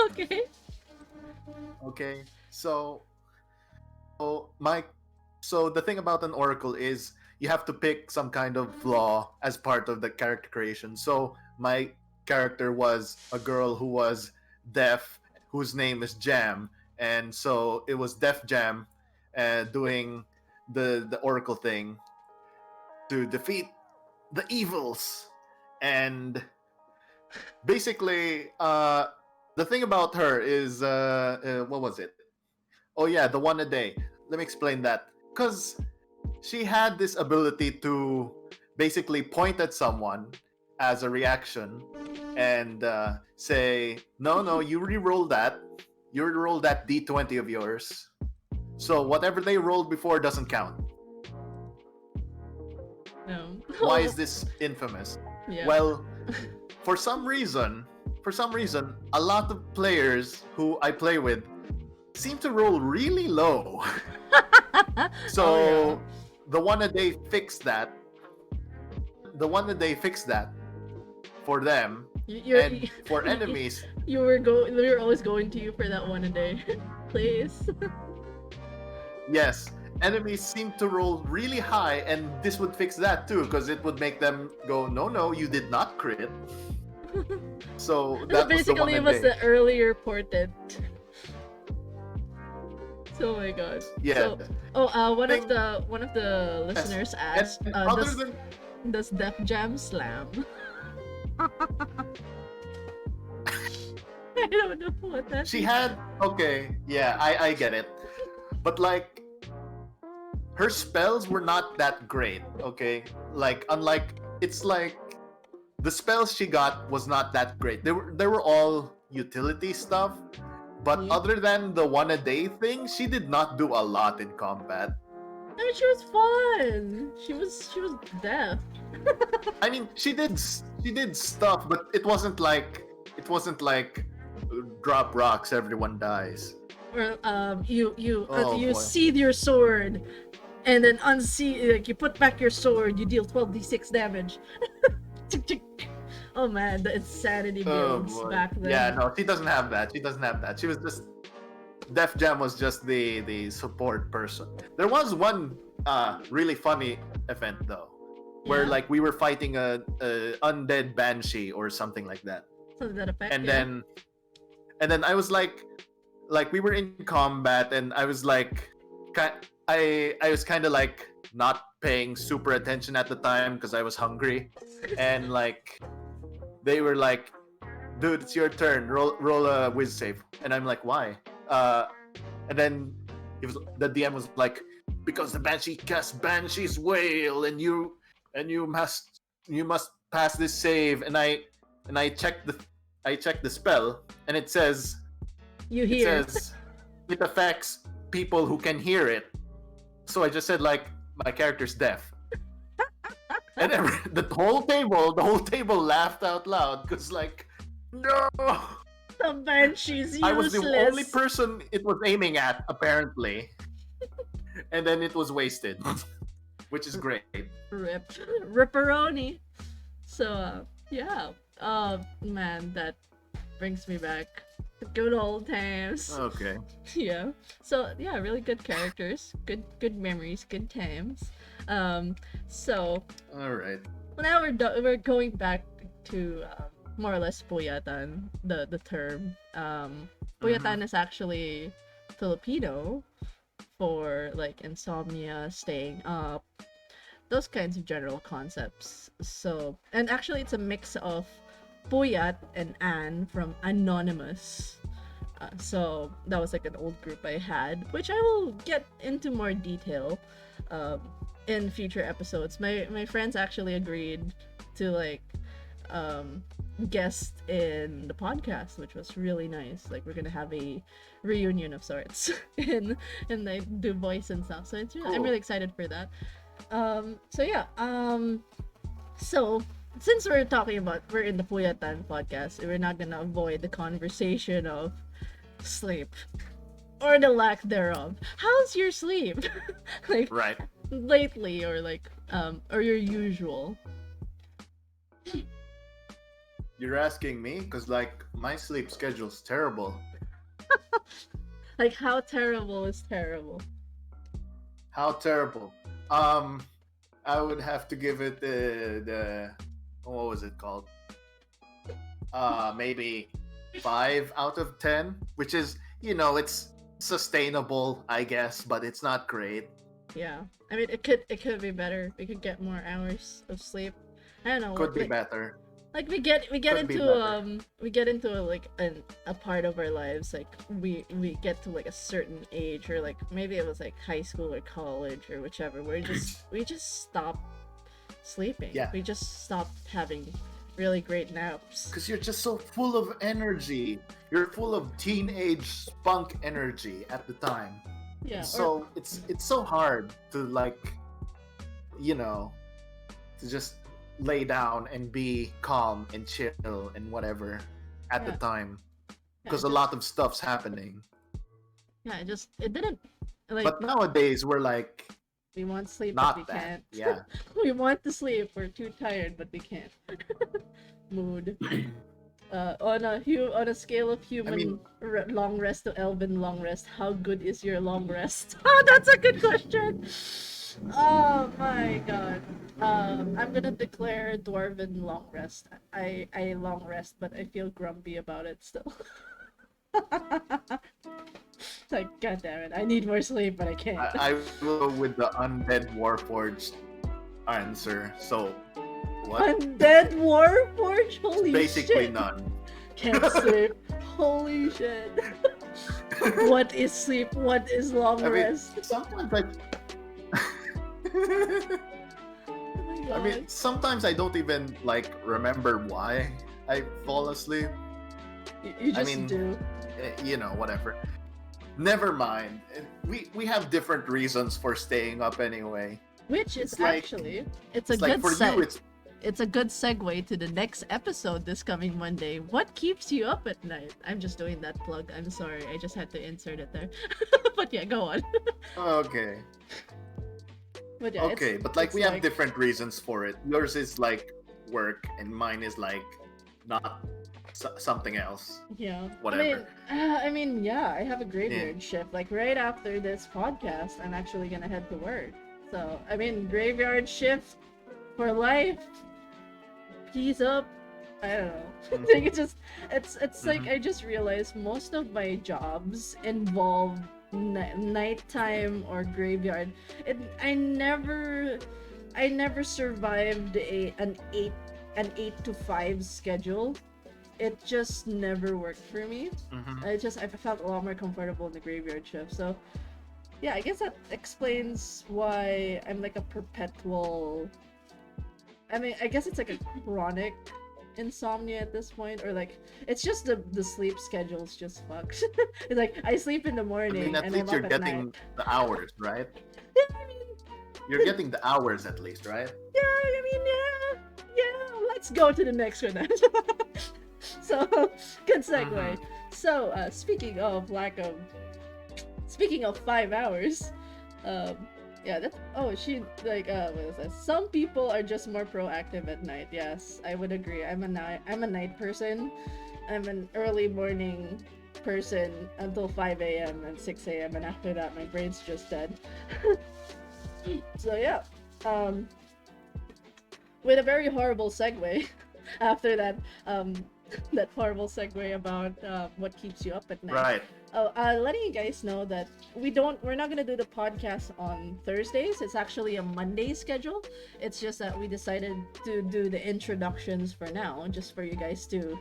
B: Okay.
A: Okay. So my so the thing about an oracle is you have to pick some kind of flaw as part of the character creation. So my character was a girl who was deaf, whose name is Jam, and so it was Def Jam, doing the oracle thing to defeat the evils. And basically, the thing about her is, what was it? Oh yeah, the one a day. Let me explain that. Because she had this ability to basically point at someone as a reaction and say, "No, no, you re-roll that. You re-roll that d20 of yours. So whatever they rolled before doesn't count."
B: No.
A: Why
B: Oh,
A: is this infamous?
B: yeah.
A: Well, for some reason, a lot of players who I play with seem to roll really low.
B: Oh yeah.
A: So the one that they fixed that, for them,
B: You're
A: and for enemies,
B: you were always going to you for that one a day. Please.
A: yes, enemies seem to roll really high, and this would fix that too, because it would make them go, "No, no, you did not crit." So
B: So
A: that was the
B: basically
A: one a
B: it was
A: day.
B: the earlier portent. Oh my god.
A: Yeah.
B: So one of
A: Thing,
B: the
A: yes.
B: listeners
A: And
B: asked,
A: other than
B: does Def Jam slam? I don't know what that
A: she
B: means.
A: had, okay, yeah, I get it. But like her spells were not that great, okay? Like unlike, it's like the spells she got was not that great. They were all utility stuff, but
B: Yeah.
A: other than the one a day thing, she did not do a lot in combat.
B: I mean, she was fun. She was deaf.
A: I mean, she did stuff, but it wasn't like drop rocks, everyone dies.
B: Or
A: Oh
B: you
A: boy.
B: seethe your sword, and then unseat, like you put back your sword. You deal 12d6 damage. Tick, tick. Oh man, the insanity
A: Oh
B: builds
A: boy.
B: back
A: Yeah,
B: then.
A: no, she doesn't have that. She was just Def Jam was just the support person. There was one really funny event though, where
B: Yeah,
A: like we were fighting a undead banshee or something like that,
B: so that effect.
A: and
B: Yeah.
A: then I was like we were in combat, and I was like, I was kind of like not paying super attention at the time because I was hungry, and like they were like, "Dude, it's your turn. Roll a whiz save." And I'm like, "Why?" Uh, and then the DM was like, "Because the banshee casts Banshee's Wail, and you must pass this save." And I checked the spell, and
B: You
A: it
B: hear.
A: says it affects people who can hear it. So I just said like my character's deaf, and the whole table laughed out loud because like, no.
B: The banshee's
A: I was the only
B: useless.
A: person it was aiming at, apparently, and then it was wasted, which is great.
B: Rip. Ripperoni. So yeah. Man, that brings me back to good old times.
A: Okay.
B: Yeah. So yeah, really good characters, good memories, good times. Um, so
A: All right.
B: now we're going back to more or less Puyatan, the term.
A: Mm-hmm.
B: Puyatan is actually Filipino for like insomnia, staying up, those kinds of general concepts. So, and actually, it's a mix of Puyat and Anne from Anonymous. So that was like an old group I had, which I will get into more detail um, in future episodes. My friends actually agreed to like um, guest in the podcast, which was really nice. Like we're gonna have a reunion of sorts, and like do voice and stuff. So I'm
A: Cool.
B: really excited for that. So yeah. So since we're in the Puyatan podcast, we're not gonna avoid the conversation of sleep or the lack thereof. How's your sleep? Like
A: Right.
B: lately, or like or your usual?
A: You're asking me? Because, like, my sleep schedule's terrible.
B: Like, how terrible is terrible?
A: How terrible. Um, I would have to give it the what was it called? Maybe 5 out of 10, which is, it's sustainable, I guess, but it's not great.
B: Yeah. I mean, it could be better. We could get more hours of sleep. I don't know
A: Could
B: what
A: be better.
B: like we get
A: Could be
B: into
A: better.
B: like a part of our lives, like we get to like a certain age, or like maybe it was like high school or college or whichever, where we just stop sleeping.
A: Yeah.
B: We just stop having really great naps.
A: Because you're just so full of energy. You're full of teenage spunk energy at the time.
B: Yeah. Or
A: So it's so hard to, like, you know, to just lay down and be calm and chill and whatever at the
B: yeah,
A: time,
B: yeah,
A: because a lot of stuff's happening.
B: it didn't like
A: But nowadays we're like
B: we want sleep but we
A: not that.
B: can't.
A: Yeah.
B: We want to sleep, we're too tired but we can't. Mood. On a scale of human
A: I mean,
B: long rest to elven long rest, how good is your long rest? Oh, that's a good question. Oh my god. I'm gonna declare dwarven long rest. I long rest, but I feel grumpy about it still. It's like, god damn it, I need more sleep, but I can't.
A: I will go with the undead warforged answer. So what?
B: Undead Warforge? Holy
A: Basically
B: shit.
A: none.
B: Can't sleep. Holy shit. What is sleep? What is long
A: I mean,
B: rest?
A: sometimes I.
B: Oh my god.
A: I mean, sometimes I don't even like remember why I fall asleep.
B: You
A: I
B: just
A: mean,
B: do.
A: Whatever. Never mind. We have different reasons for staying up anyway.
B: Which is
A: It's like
B: actually it's a
A: it's like
B: good
A: for you
B: it's a good segue to the next episode this coming Monday. What keeps you up at night? I'm just doing that plug. I'm sorry. I just had to insert it there. But yeah, go on.
A: okay.
B: But yeah,
A: Okay, but like
B: it's
A: we have different reasons for it. Yours is like work, and mine is like not something else.
B: Yeah.
A: Whatever.
B: I mean, yeah, I have a graveyard shift. Like right after this podcast, I'm actually gonna head to work. So, I mean, graveyard shift for life. Peace up. I don't know. I think it's like I just realized most of my jobs involve nighttime or graveyard. I never survived an 8 to 5 schedule. It just never worked for me.
A: Mm-hmm.
B: I felt a lot more comfortable in the graveyard shift. So yeah, I guess that explains why I'm like a perpetual. I mean, I guess it's like a chronic insomnia at this point, or like it's just the sleep schedule's just fucked. It's like I sleep in the
A: I
B: morning
A: mean, at
B: and
A: least
B: I'm
A: you're
B: up at
A: getting
B: night.
A: the hours, right?
B: Yeah, I mean,
A: You're getting the hours at least, right?
B: yeah. Let's go to the next one. So, good segue.
A: Mhm.
B: So, speaking of 5 hours, um, yeah, that's, oh, what is that? Some people are just more proactive at night. Yes, I would agree. I'm a night person. I'm an early morning person until 5 a.m. and 6 a.m. and after that, my brain's just dead. So yeah, um, with a very horrible segue after that, that horrible segue about what keeps you up at night.
A: Right.
B: Oh, letting you guys know that we're not gonna do the podcast on Thursdays. It's actually a Monday schedule. It's just that we decided to do the introductions for now, just for you guys to.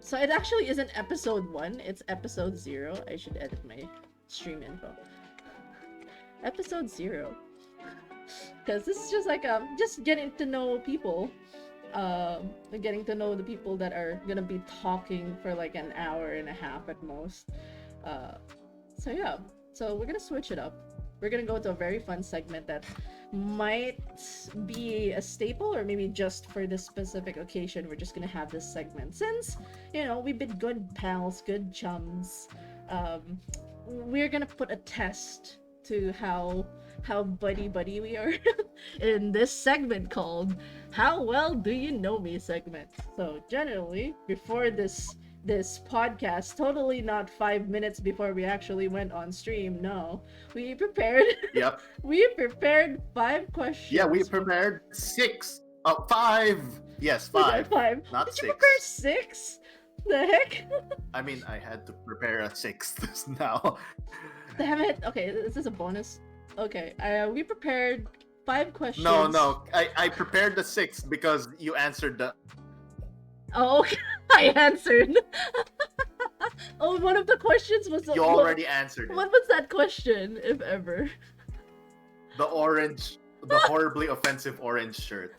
B: So it actually isn't episode 1. It's episode 0. I should edit my stream info. Episode 0, because this is just like just getting to know people. Getting to know the people that are gonna be talking for like an hour and a half at most. So yeah, so we're gonna switch it up. We're gonna go to a very fun segment that might be a staple, or maybe just for this specific occasion, we're just gonna have this segment since we've been good pals, good chums. We're gonna put a test to how how buddy we are in this segment called "How Well Do You Know Me" segment. So generally, before this podcast, totally not 5 minutes before we actually went on stream. No, we prepared
A: Yep.
B: we prepared five
A: Yeah, we
B: questions.
A: prepared six. Oh, five. Yes, five.
B: Five.
A: Not
B: Did you prepare
A: six.
B: six? The heck?
A: I mean, I had to prepare a sixth now.
B: Damn it. Okay, this is a bonus. Okay, we prepared five questions.
A: No, no. I prepared the sixth because you answered the.
B: Oh, okay. I answered. Oh, one of the questions was.
A: You already answered it.
B: What was that question, if ever?
A: The orange, the horribly offensive orange shirt.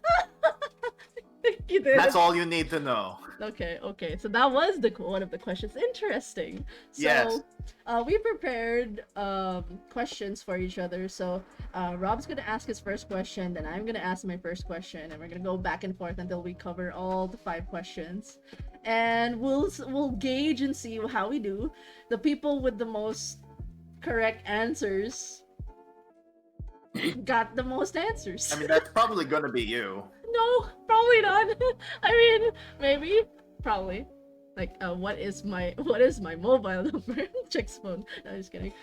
B: You did.
A: That's all you need to know.
B: Okay, okay. So that was the one of the questions. Interesting. So,
A: Yes.
B: We prepared questions for each other. So, Rob's gonna ask his first question, then I'm gonna ask my first question, and we're gonna go back and forth until we cover all the five questions, and we'll gauge and see how we do. The people with the most correct answers got the most answers.
A: I mean, that's probably gonna be you.
B: No, probably not. I mean, maybe, probably. Like, what is my mobile number? Check's phone. No, I'm just kidding.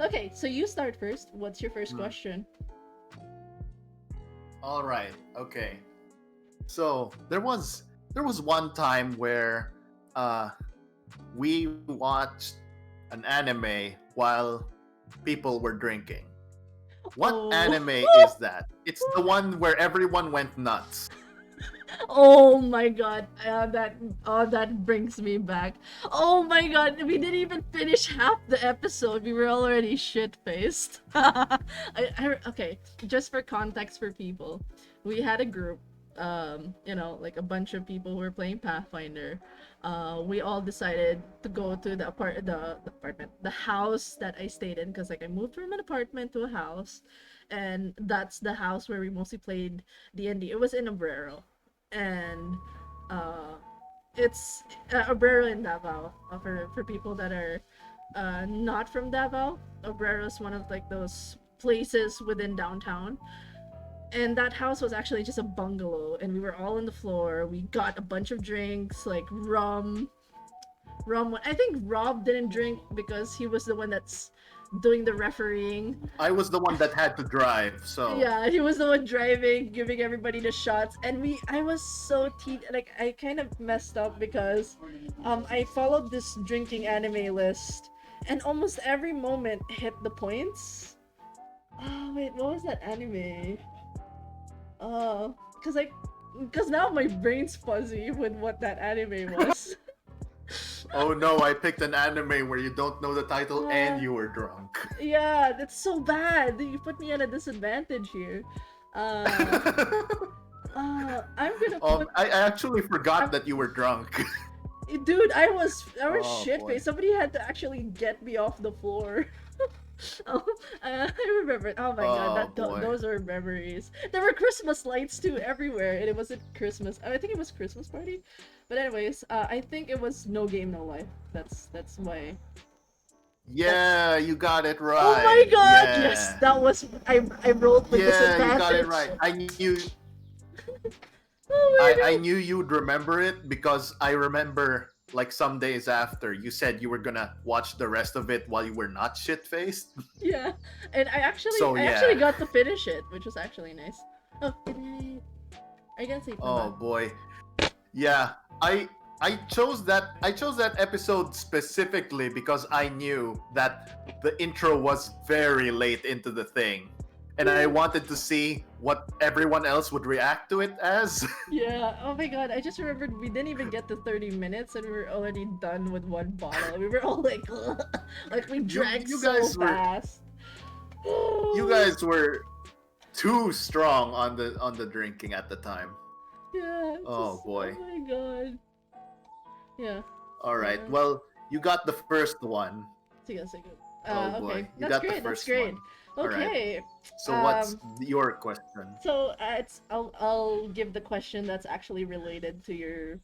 B: Okay, so you start first. What's your first question?
A: All right. Okay. So there was one time where we watched an anime while people were drinking. What
B: Oh.
A: anime is that? It's the one where everyone went nuts.
B: Oh my god, that brings me back. Oh my god, we didn't even finish half the episode. We were already shit faced. Okay, just for context for people, we had a group, like a bunch of people who were playing Pathfinder. We all decided to go to the apartment, the house that I stayed in, because like I moved from an apartment to a house, and that's the house where we mostly played D&D. It was in Obrero, and it's Obrero in Davao. For people that are not from Davao, Obrero is one of like those places within downtown. And that house was actually just a bungalow, and we were all on the floor. We got a bunch of drinks, like rum. I think Rob didn't drink because he was the one that's doing the refereeing.
A: I was the one that had to drive, so
B: Yeah, he was the one driving, giving everybody the shots, and I was so like I kind of messed up because I followed this drinking anime list, and almost every moment hit the points. Oh wait, what was that anime? Cause now my brain's fuzzy with what that anime was.
A: oh no, I picked an anime where you don't know the title and you were drunk.
B: Yeah, that's so bad. You put me at a disadvantage here. I'm gonna put.
A: I actually forgot that you were drunk.
B: Dude, I was
A: Oh,
B: shit
A: boy.
B: faced. Somebody had to actually get me off the floor. Oh, I remember. Oh my god,
A: Oh, boy.
B: those are memories. There were Christmas lights too everywhere, and it wasn't Christmas. I think it was Christmas party. But anyways, I think it was No Game No Life. That's why.
A: Yeah, you got it right.
B: Oh my god!
A: Yeah.
B: Yes, that was. I rolled with
A: Yeah,
B: disadvantage.
A: you got it right. I knew
B: Oh my god.
A: I knew you'd remember it because I remember like some days after you said you were gonna watch the rest of it while you were not shit faced.
B: Yeah, and I actually
A: So,
B: got to finish it, which was actually nice. Oh, are you gonna say?
A: Oh boy. Yeah, I chose that episode specifically because I knew that the intro was very late into the thing. And I wanted to see what everyone else would react to it as.
B: Yeah. Oh my god, I just remembered we didn't even get to 30 minutes and we were already done with one bottle. We were all like, like we drank
A: you
B: so
A: guys were-
B: fast.
A: You guys were too strong on the drinking at the time.
B: Yeah.
A: Oh, boy.
B: Oh my god. Yeah.
A: All right.
B: Yeah.
A: Well, you got the first one.
B: Sige, sige.
A: Oh, boy.
B: Okay.
A: You
B: That's
A: got the
B: great. That's
A: first
B: great.
A: one. All right.
B: Okay.
A: So what's your question?
B: So I'll give the question that's actually related to your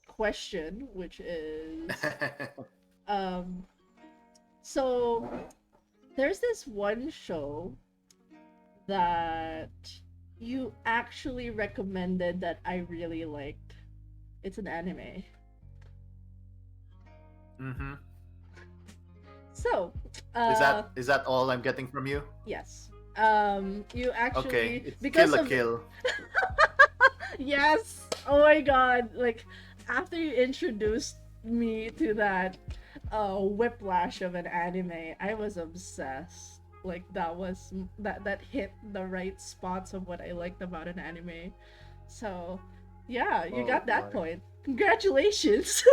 B: question, which is so There's this one show that you actually recommended that I really liked. It's an anime.
A: Mm-hmm.
B: So,
A: Is
B: uh,
A: that all I'm getting from you?
B: yes. You
A: Okay,
B: actually
A: it's
B: because
A: Kill a
B: of
A: Kill.
B: yes. Oh my god! Like after you introduced me to that whiplash of an anime, I was obsessed. Like that hit the right spots of what I liked about an anime. So, yeah, you
A: Oh
B: got that
A: boy.
B: point. Congratulations.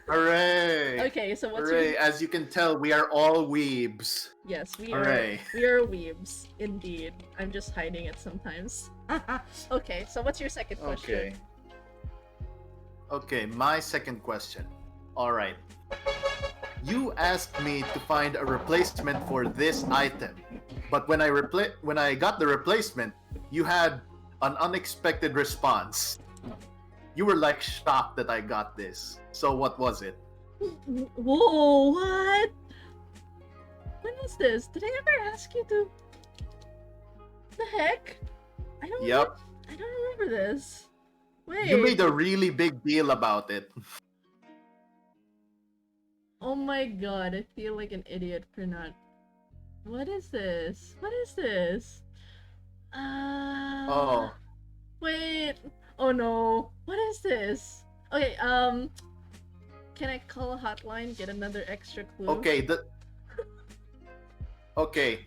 A: Hooray!
B: Okay, so what's your
A: Hooray! As you can tell, we are all weebs.
B: yes,
A: Hooray!
B: we are weebs indeed. I'm just hiding it sometimes. Okay, so what's your second question?
A: Okay. Okay, my second question. All right. You asked me to find a replacement for this item, but when I got the replacement, you had an unexpected response. You were like shocked that I got this. So what was it?
B: Whoa, what? When was this? Did I ever ask you to? The heck? I don't remember.
A: Yep.
B: I don't remember this.
A: You
B: Wait.
A: made a really big deal about it.
B: Oh my god, I feel like an idiot for not. What is this? What is this? Uh.
A: Oh,
B: Wait. Oh no. What is this? Okay, can I call a hotline? Get another extra clue?
A: okay. Okay.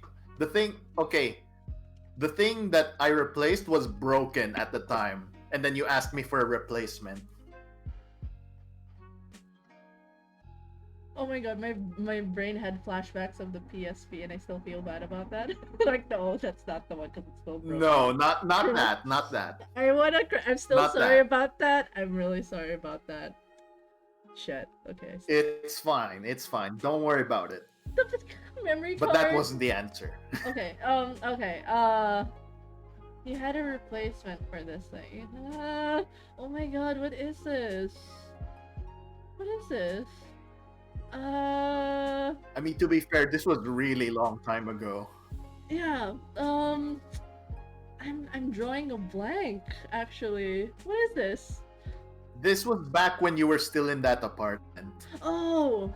A: Okay. The thing that I replaced was broken at the time, and then you asked me for a replacement.
B: Oh my god, my brain had flashbacks of the PSP and I still feel bad about that. Like, no, that's not the one because it's still broken.
A: No, not that, not that,
B: I'm still
A: not
B: sorry
A: that.
B: about that. I'm really sorry about that. Shit. Okay.
A: It's fine. It's fine. Don't worry about it.
B: The memory
A: But
B: card.
A: that wasn't the answer.
B: Okay. Okay. You had a replacement for this thing. Oh my god. What is this? What is this?
A: I mean, to be fair, this was really long time ago.
B: Yeah. I'm drawing a blank. Actually. What is this?
A: This was back when you were still in that apartment.
B: Oh.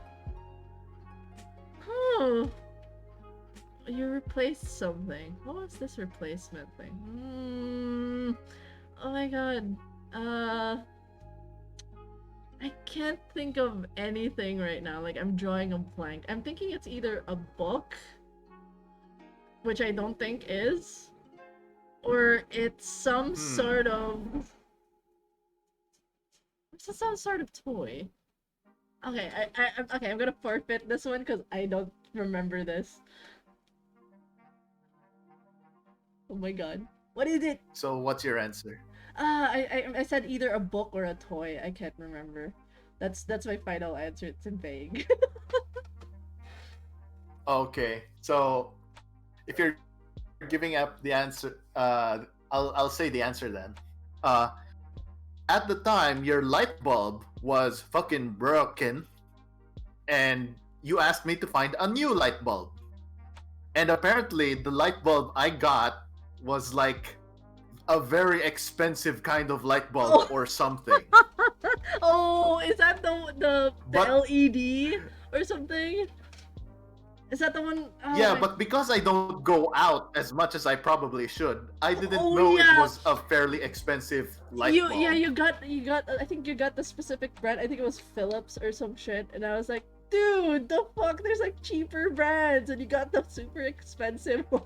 B: Oh. You replaced something. What was this replacement thing? Oh my god. I can't think of anything right now. Like, I'm drawing a blank. I'm thinking it's either a book, which I don't think is, or it's some sort of. It's some sort of toy. Okay, I'm gonna forfeit this one because I don't remember this. Oh my god. What is it?
A: So, what's your answer?
B: I said either a book or a toy. I can't remember. That's my final answer. It's vague.
A: Okay, so if you're giving up the answer, I'll say the answer then. Uh, at the time, your light bulb was fucking broken, and you asked me to find a new light bulb. And apparently, the light bulb I got was like a very expensive kind of light bulb or something.
B: Oh, is that the
A: But
B: LED or something? Is that the one? Oh,
A: yeah, but because I don't go out as much as I probably should, I didn't
B: Oh,
A: know
B: yeah.
A: it was a fairly expensive light bulb.
B: You got I think you got the specific brand. I think it was Philips or some shit, and I was like, dude, the fuck? There's like cheaper brands, and you got the super expensive one.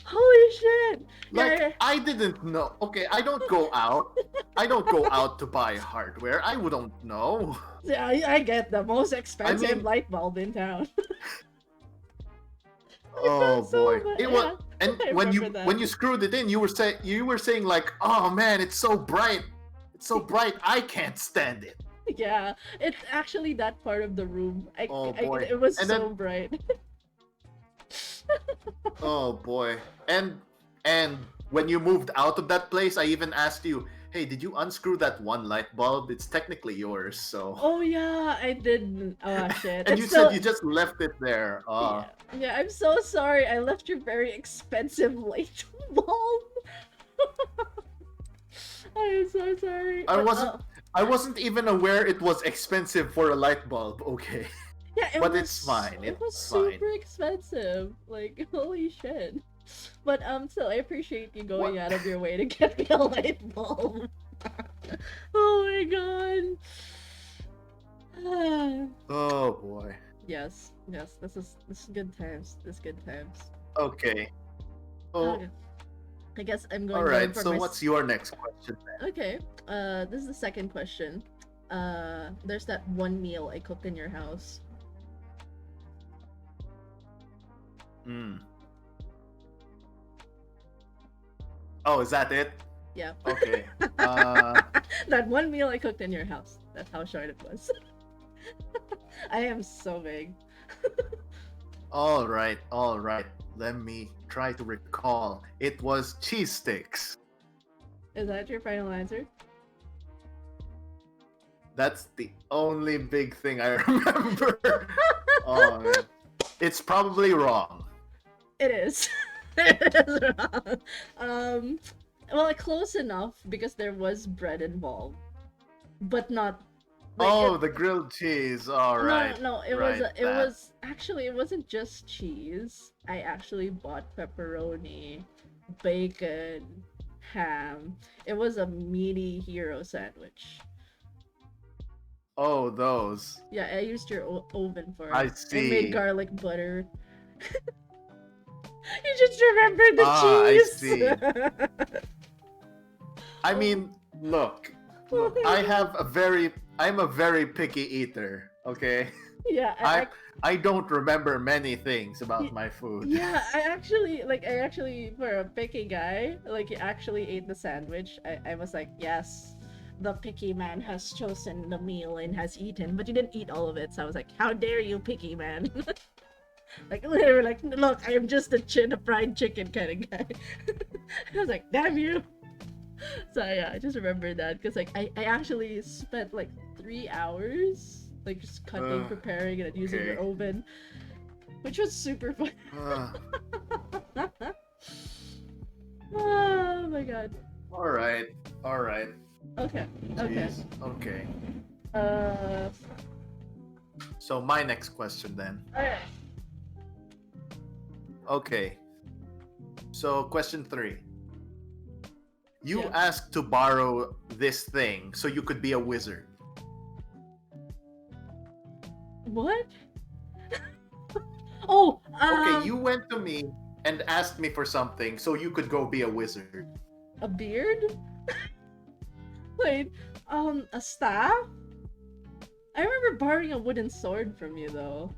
B: Holy shit!
A: Like,
B: Yeah.
A: I didn't know. Okay, I don't go out. I don't go out to buy hardware. I wouldn't know.
B: Yeah, I get the most expensive
A: mean-
B: light bulb in town.
A: Oh
B: So
A: boy,
B: bad.
A: it was.
B: Yeah,
A: And
B: I
A: when
B: remember that.
A: you screwed it in, you were saying like, "Oh man, it's so bright. It's so bright. I can't stand it."
B: Yeah, it's actually that part of the room.
A: Oh, boy.
B: It was
A: And
B: so
A: then-
B: bright.
A: Oh boy. And when you moved out of that place, I even asked you, hey, did you unscrew that one light bulb? It's technically yours, so.
B: Oh yeah, I did. Oh shit.
A: And
B: It's
A: you said
B: still.
A: you just left it there.
B: Yeah, yeah. I'm so sorry. I left your very expensive light bulb. I am so sorry.
A: I
B: But
A: wasn't. I wasn't even aware it was expensive for a light bulb. Okay,
B: yeah,
A: but it's fine.
B: it was
A: It's fine.
B: super expensive. Like holy shit. But still, I appreciate you going
A: What?
B: out of your way to get me a light bulb. Oh my god.
A: Oh boy.
B: Yes, yes. This is good times. This is good times.
A: Okay. Oh,
B: Okay. I guess I'm
A: all
B: going
A: right.
B: for
A: So
B: my.
A: what's your next question then?
B: Okay. This is the second question. There's that one meal I cooked in your house.
A: Hmm. Oh, is that it?
B: Yeah.
A: Okay.
B: That one meal I cooked in your house. That's how short it was. I am so big.
A: All right. All right. Let me try to recall. It was cheese sticks.
B: Is that your final answer?
A: That's the only big thing I remember. Oh man. It's probably wrong.
B: It is. It is wrong. Well, close enough because there was bread involved, but not like
A: Oh, the grilled cheese. All right.
B: no. It was
A: Right.
B: it
A: That.
B: was actually it wasn't just cheese. I actually bought pepperoni, bacon, ham. It was a meaty hero sandwich.
A: Oh, those.
B: Yeah, I used your oven for
A: I
B: it. I made
A: see.
B: garlic butter. You just remembered the
A: Ah, I see.
B: cheese.
A: I mean, look. Look, I'm a very picky eater, okay?
B: Yeah,
A: I don't remember many things about
B: y-
A: my food.
B: yeah, I actually for a picky guy, like he actually ate the sandwich. I was like, yes, the picky man has chosen the meal and has eaten, but you didn't eat all of it. So I was like, how dare you, picky man? Like literally, like look, I am just a fried chicken kind of guy. I was like, damn you. So yeah, I just remember that because like I actually spent like 3 hours like just cutting,
A: Uh,
B: preparing, and using your
A: okay.
B: oven, which was super fun.
A: Uh,
B: Oh my god.
A: all right. All right.
B: Okay. Okay.
A: Jeez. Okay.
B: Uh.
A: So my next question then.
B: Alright.
A: Okay. So question 3. You
B: Yeah.
A: asked to borrow this thing so you could be a wizard.
B: What? Oh.
A: Okay, you went to me and asked me for something so you could go be a wizard.
B: A beard? Wait. A staff? I remember borrowing a wooden sword from you though.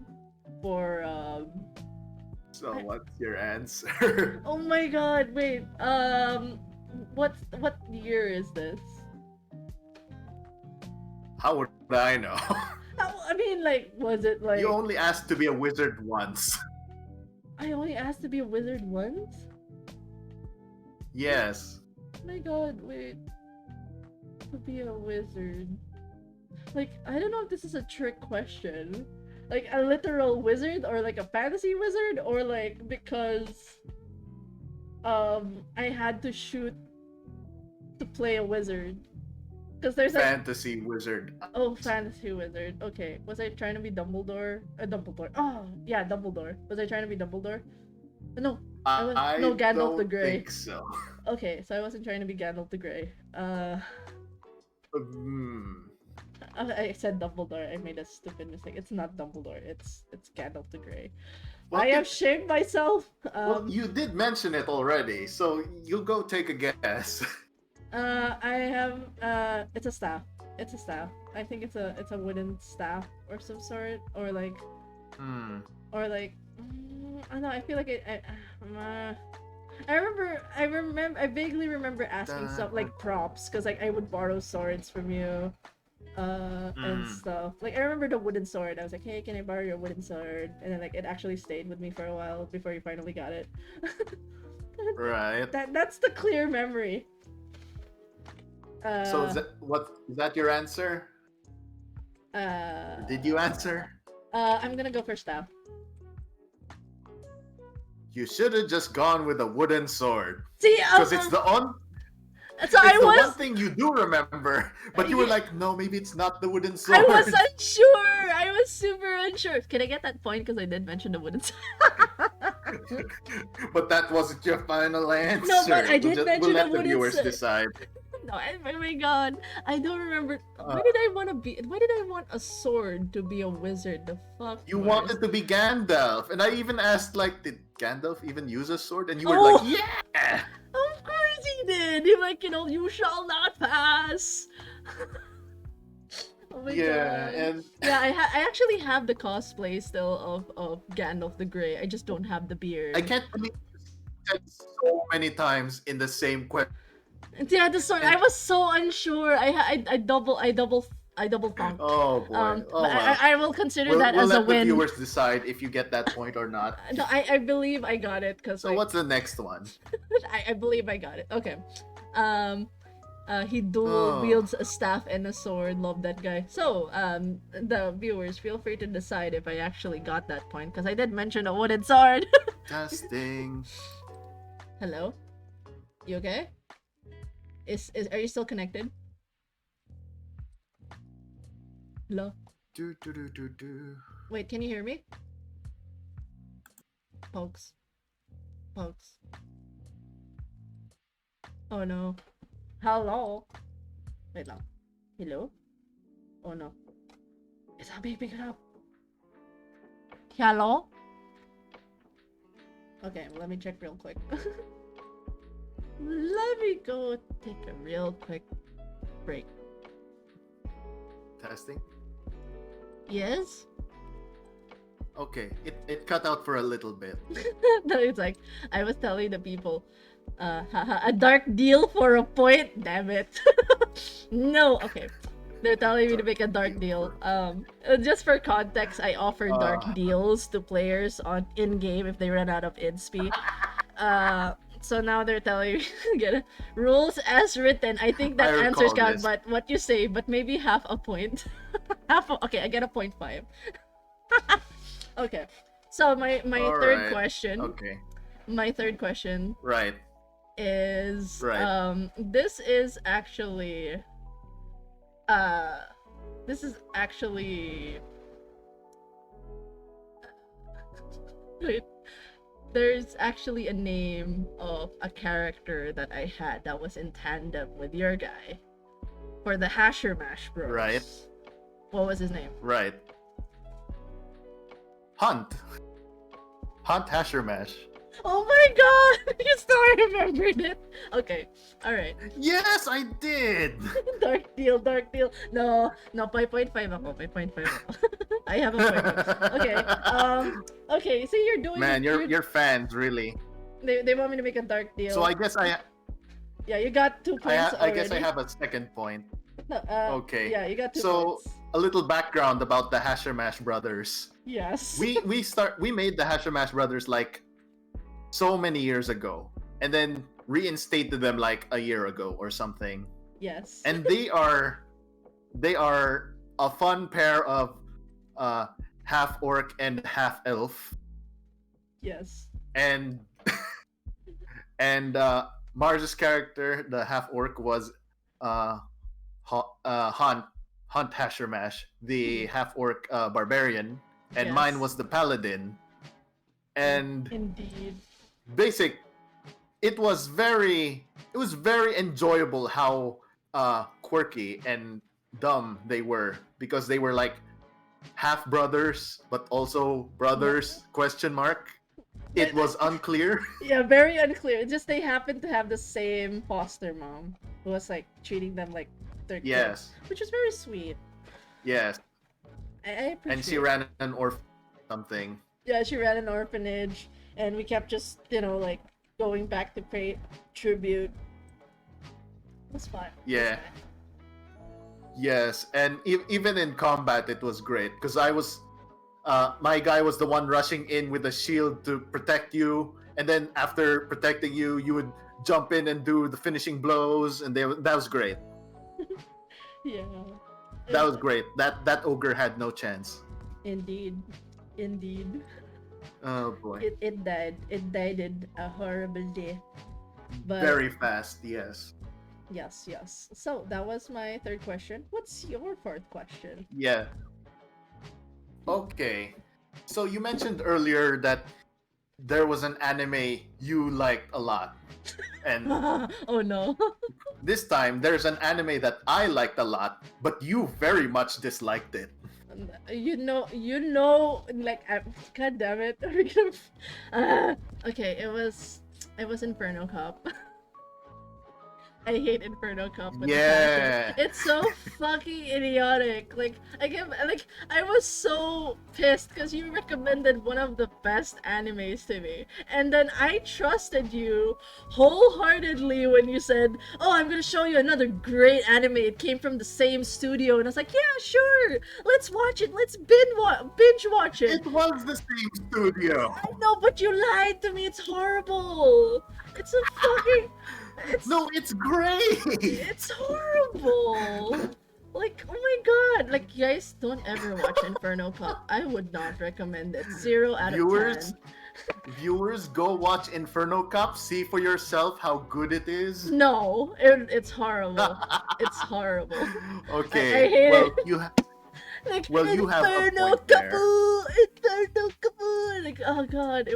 B: For
A: So what's your answer?
B: Oh my god, wait. What year is this?
A: How would I know?
B: I mean, like, was it like
A: You only asked to be a wizard once.
B: I only asked to be a wizard once?
A: Yes.
B: Oh my god, wait. To be a wizard. Like, I don't know if this is a trick question. Like a literal wizard or like a fantasy wizard or like because I had to shoot to play a wizard. Because there's like
A: Fantasy wizard.
B: oh, fantasy wizard. Okay, was I trying to be Dumbledore? Dumbledore. Oh, yeah, Dumbledore. Was I trying to be Dumbledore? No, I was
A: I
B: no Gandalf the
A: don't
B: Grey.
A: think so.
B: Okay, so I wasn't trying to be Gandalf the Grey.
A: Hmm.
B: I said Dumbledore. I made a stupid mistake. It's not Dumbledore. It's Gandalf the Grey.
A: Well,
B: I have shamed myself.
A: well, you did mention it already, so you go take a guess.
B: I have it's a staff. It's a staff. I think it's a wooden staff or some sort or like
A: Hmm.
B: I don't know. I feel like I vaguely remember asking some like props because like I would borrow swords from you and stuff. Like I remember the wooden sword. I was like, hey, can I borrow your wooden sword? And then like it actually stayed with me for a while before you finally got it.
A: Right.
B: That's the clear memory.
A: So
B: Uh,
A: is that your answer? Or did you
B: uh,
A: answer?
B: I'm gonna go first now.
A: You should have just gone with a wooden sword.
B: See,
A: Because
B: so I
A: it's the one
B: was,
A: thing you do remember, but you were
B: yeah,
A: like, no, maybe it's not the wooden
B: I was
A: sword.
B: unsure. I was super unsure. Can I get that point? Because I did mention the wooden.
A: But that wasn't your final
B: No, but
A: answer.
B: I did
A: We'll
B: mention the
A: let the
B: wooden.
A: viewers decide.
B: No, oh my god, I don't remember.
A: Uh,
B: Why did I want to be? Why did I want a sword to be a wizard? The fuck,
A: you
B: Mars?
A: wanted to be Gandalf, and I even asked, like, did Gandalf even use a sword? And you were like,
B: Oh,
A: yeah.
B: of course he did. He like, you shall not pass. Oh my
A: Yeah,
B: god.
A: and
B: Yeah, I actually have the cosplay still of Gandalf the Grey. I just don't have the
A: I
B: beard.
A: can't believe you said so many times in the same question.
B: Yeah, the sword. I was so unsure. I double thunked.
A: Oh boy.
B: But
A: Oh well.
B: I will consider that
A: We'll
B: as a
A: let the
B: win.
A: viewers decide if you get that point or not.
B: No, I believe I got it because
A: So
B: like
A: what's the next one?
B: I believe I got it. Okay. Um he dual
A: Oh,
B: wields a staff and a sword. Love that guy. So, the viewers, feel free to decide if I actually got that point because I did mention a wooden sword.
A: testing.
B: Hello, you okay? Is are you still connected? Hello.
A: Do do do do do.
B: Wait, can you hear me? Pokes. Pokes. Oh no. Hello. Wait lang. Hello. Oh no. It's not being picked up. Hello. Okay, let me check real quick. Let me go take a real quick break.
A: Testing.
B: Yes?
A: Okay, it cut out for a little bit.
B: No, it's like I was telling the people, a dark deal for a point. Damn it. No, okay. They're telling me to make a dark deal. Just for context, I offer dark
A: Uh,
B: deals to players on in game if they run out of insp. So now they're telling me get rules as written. I think
A: I
B: that answers
A: recall
B: count,
A: this.
B: but what you say, but maybe half a point. Okay, I get a 0.5. Okay. So my
A: All
B: third
A: right.
B: question,
A: Okay.
B: my third question
A: Right.
B: is
A: Right.
B: this is actually uh this is actually wait, there's actually a name of a character that I had that was in tandem with your guy for the Hasher Mash Bros.
A: Right.
B: What was his name?
A: Right. Hunt. Hunt Hasher Mash.
B: Oh my god! You still remembered it. Okay. Alright.
A: Yes, I did.
B: Dark deal, dark deal. No, no, 5.5 ako. 5.5 ako. I have a point. Okay. Okay, so you're doing
A: Man,
B: you're
A: your fans really.
B: they want me to make a dark deal.
A: So I guess
B: Yeah, you got 2 points
A: I
B: already.
A: guess I have a second point.
B: No,
A: Okay.
B: Yeah, you got 2
A: So
B: points.
A: a little background about the Hasher Mash brothers.
B: Yes.
A: We made the Hasher Mash brothers like so many years ago, and then reinstated them like a year ago or something.
B: Yes.
A: And they are a fun pair of half orc and half elf,
B: Yes.
A: and and Mars's character, the half orc, was uh, Hunt Hashermash, the half orc barbarian, and mine
B: Yes.
A: was the paladin. And
B: Indeed.
A: basic, it was very enjoyable how quirky and dumb they were, because they were like half brothers but also brothers question mark. It was unclear.
B: Yeah, very unclear. Just they happen to have the same foster mom who was like treating them like their
A: Yes.
B: kids, which is very sweet.
A: Yes.
B: I appreciate.
A: And she ran an orphan something.
B: Yeah, she ran an orphanage, and we kept just like going back to pay tribute. It was fun.
A: Yeah. Yes, and even in combat it was great, because I was my guy was the one rushing in with a shield to protect you, and then after protecting you, you would jump in and do the finishing blows, and that was great.
B: Yeah.
A: That
B: It,
A: was great. That ogre had no chance.
B: indeed. Indeed.
A: Oh boy.
B: It died. It died in a horrible death. But
A: Very fast, yes.
B: yes, yes. So that was my third question. What's your fourth question?
A: Yeah. Okay. So you mentioned earlier that there was an anime you liked a lot. And
B: Oh no.
A: this time there's an anime that I liked a lot, but you very much disliked it.
B: Like, God damn it. Okay, it was Inferno Cop. I hate Inferno Cup with a passion.
A: Yeah.
B: It's so fucking idiotic. I was so pissed because you recommended one of the best animes to me. And then I trusted you wholeheartedly when you said, "Oh, I'm gonna show you another great anime. It came from the same studio." And I was like, "Yeah, sure. Let's watch it. Let's binge watch it."
A: It was the same studio.
B: I know, but you lied to me. It's horrible. It's a fucking it's
A: No, it's great.
B: it's horrible. Like, oh my god. Like, guys, don't ever watch Inferno Cup. I would not recommend it. 0 out of
A: Viewers,
B: 10.
A: viewers, go watch Inferno Cop. See for yourself how good it is.
B: No, it's horrible. It's horrible. I
A: Okay,
B: hate
A: well
B: it. Like,
A: you have a
B: Inferno
A: point there.
B: Couple, Inferno Couple. Like, oh god,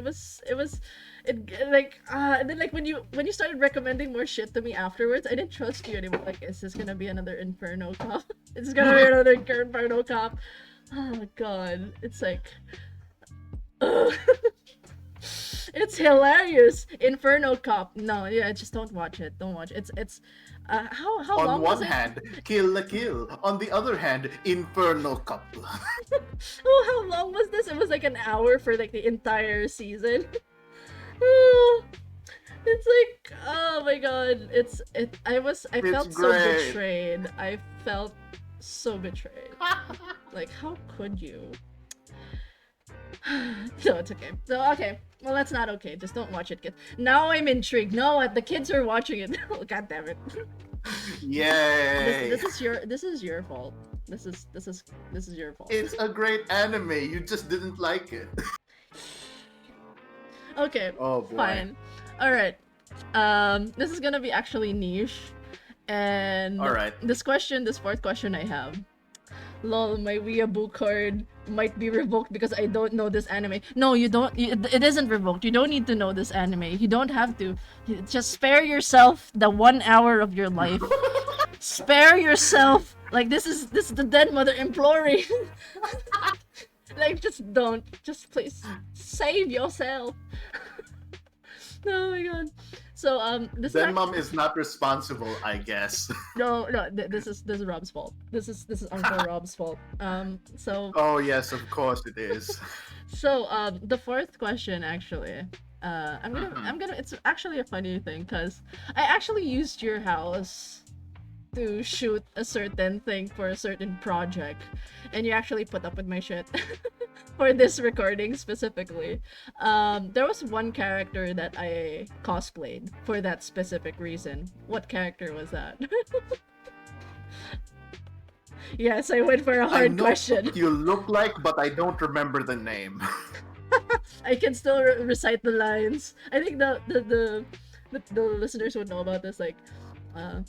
B: and then like when you started recommending more shit to me afterwards, I didn't trust you anymore. Like, is this gonna be another Inferno Cop? Is this gonna be another Inferno Cop? Oh god, it's like, ugh. It's hilarious. Inferno Cop. No, yeah, just don't watch it. Don't watch it. How
A: On
B: long was
A: one
B: it?
A: hand, Kill la Kill. On the other hand, Inferno Cop.
B: Oh, how long was this? It was like an hour for like the entire season. Oh, it's like, oh my god. I
A: It's
B: felt so
A: great.
B: betrayed. I felt so betrayed. Like, how could you? No, it's okay. So, okay. Well, that's not okay. Just don't watch it, kids. Now I'm intrigued. No, the kids are watching it. Oh, god damn it.
A: Yay!
B: This is your fault. This is your fault.
A: It's a great anime. You just didn't like it.
B: Okay,
A: Oh boy.
B: fine. All right. This is gonna be actually niche, and
A: All right.
B: this fourth question I have. Lol, my weeaboo card might be revoked because I don't know this anime. No, you don't. It isn't revoked. You don't need to know this anime. You don't have to. Just spare yourself the 1 hour of your life. Spare yourself. Like, this is the dead mother imploring. Like, just don't. Just please save yourself. Oh my god. So this is
A: Then mom is not responsible, I guess.
B: no, this is Rob's fault. This is Uncle Rob's fault. So
A: Oh yes, of course it is.
B: the fourth question actually. It's actually a funny thing because I actually used your house to shoot a certain thing for a certain project, and you actually put up with my shit for this recording specifically. There was one character that I cosplayed for that specific reason. What character was that? Yes, I went for a
A: I
B: hard
A: know
B: question.
A: what you look like, but I don't remember the name.
B: I can still recite the lines. I think the listeners would know about this. Like, uh,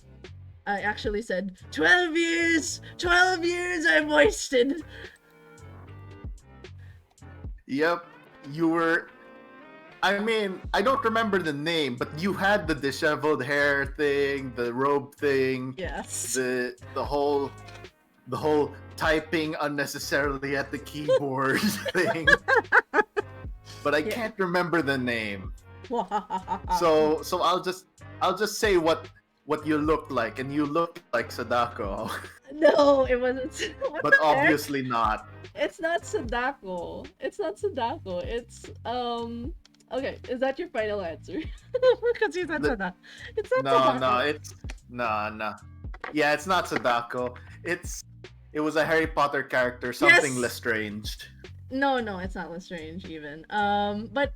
B: I actually said 12 years, 12 years I've wasted.
A: Yep, you were. I mean, I don't remember the name, but you had the disheveled hair thing, the robe thing,
B: Yes.
A: the whole typing unnecessarily at the keyboard thing. But I
B: Yeah.
A: can't remember the name. So I'll just say what you looked like, and you looked like Sadako,
B: No, it wasn't. What
A: but
B: the heck?
A: obviously not.
B: It's not Sadako. It's not Sadako. It's Okay, is that your final answer? Because you said
A: The-
B: Sadako. It's not
A: No,
B: Sadako.
A: no, it's no. Yeah, it's not Sadako. It was a Harry Potter character, something
B: Yes!
A: Lestrange.
B: No, it's not Lestrange even. But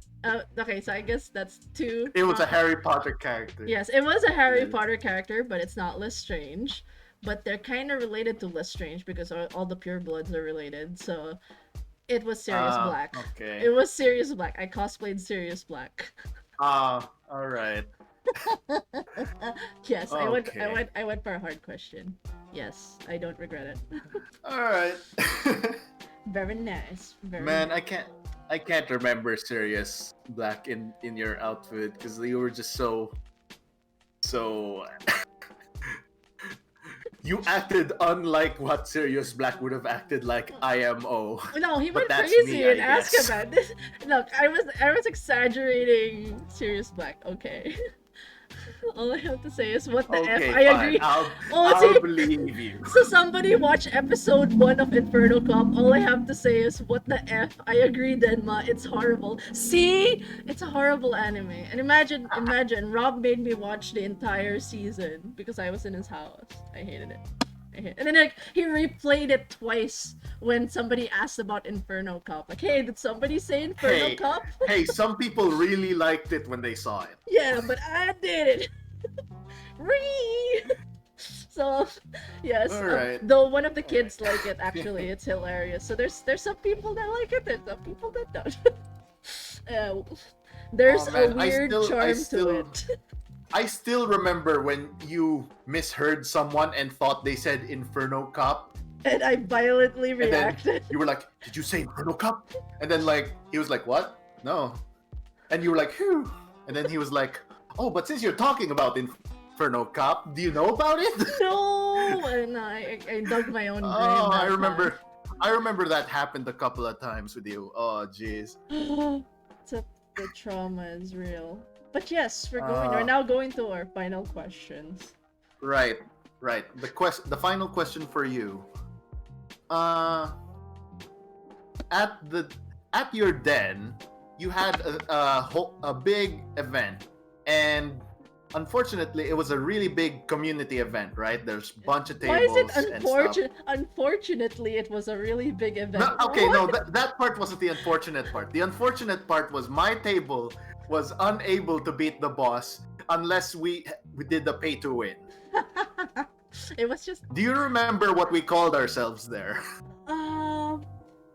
B: okay, so I guess that's two.
A: It was a Harry Potter character.
B: Yes, it was a Harry
A: Yeah.
B: Potter character, but it's not Lestrange. but they're kind of related to Lestrange because all the purebloods are related. So it was Sirius Black.
A: Okay.
B: It was Sirius Black. I cosplayed Sirius Black.
A: All right.
B: Yes,
A: Okay.
B: I went for a hard question. Yes, I don't regret it.
A: All right.
B: Very nice. Very
A: Man,
B: nice.
A: I can't remember Sirius Black in your outfit because you were just so you acted unlike what Sirius Black would have acted like IMO.
B: No, he
A: But
B: went
A: that's
B: crazy
A: me,
B: in
A: I guess.
B: Azkaban. Look, I was exaggerating Sirius Black. Okay. All I have to say is what the F.
A: Okay,
B: I
A: fine.
B: agree. Oh,
A: I'll
B: see,
A: believe you.
B: so somebody watch episode 1 of Inferno Cop. All I have to say is what the F. I agree, Denma. It's horrible. See? It's a horrible anime. And imagine, Rob made me watch the entire season because I was in his house. I hated it. And then like he replayed it twice when somebody asked about Inferno Cop. Like, hey, did somebody say Inferno
A: Hey,
B: Cop?
A: hey, some people really liked it when they saw it.
B: Yeah, but I did it. Ree! So, yes.
A: All right.
B: Though one of the
A: All right.
B: kids like it, actually, it's hilarious. So there's some people that like it, and some people that don't. uh, there's
A: Oh
B: a
A: man,
B: weird charm to it.
A: I still remember when you misheard someone and thought they said Inferno Cop,
B: And I violently
A: and then
B: reacted.
A: you were like, "Did you say Inferno Cop?" And then like he was like, "What? No." And you were like, "Phew." And then he was like, "Oh, but since you're talking about Inferno Cop, do you know about it?"
B: No! And I dug my own grave.
A: Oh,
B: that
A: I remember. I remember that happened a couple of times with you. Oh, jeez.
B: time. The trauma is real. But yes, we're now going to our final questions.
A: Right, right. The final question for you. Uh, at the at your den, you had a big event, and unfortunately, it was a really big community event. Right? There's a bunch of
B: Why is it
A: tables and stuff.
B: unfortunate? Unfortunately, it was a really big event.
A: No, okay,
B: What?
A: no, that part wasn't the unfortunate part. The unfortunate part was my table was unable to beat the boss unless we did the pay to win.
B: It was just
A: Do you remember what we called ourselves there?
B: um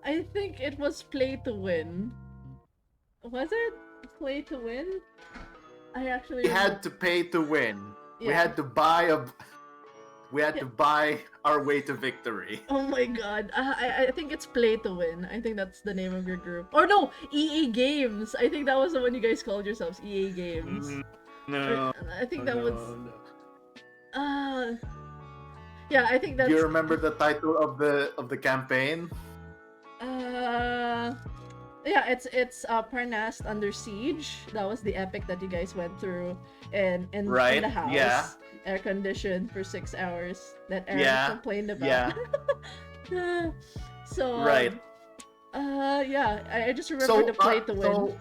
B: I think it was play to win. Was it play to win? I actually
A: We
B: remember.
A: had to pay to win. We
B: Yeah.
A: had to buy to buy our way to victory.
B: Oh my god. I think it's play to win. I think that's the name of your group. Or no, EA Games. I think that was the one you guys called yourselves, EA Games.
A: No.
B: I think that was
A: no.
B: yeah, I think
A: Do you
B: that's
A: remember the title of the campaign?
B: yeah, it's Parnast Under Siege. That was the epic that you guys went through in
A: Right,
B: the house.
A: yeah.
B: Air conditioned for 6 hours that Aaron
A: Yeah,
B: complained about.
A: yeah.
B: So
A: Right.
B: yeah, I just remember the play to win.
A: So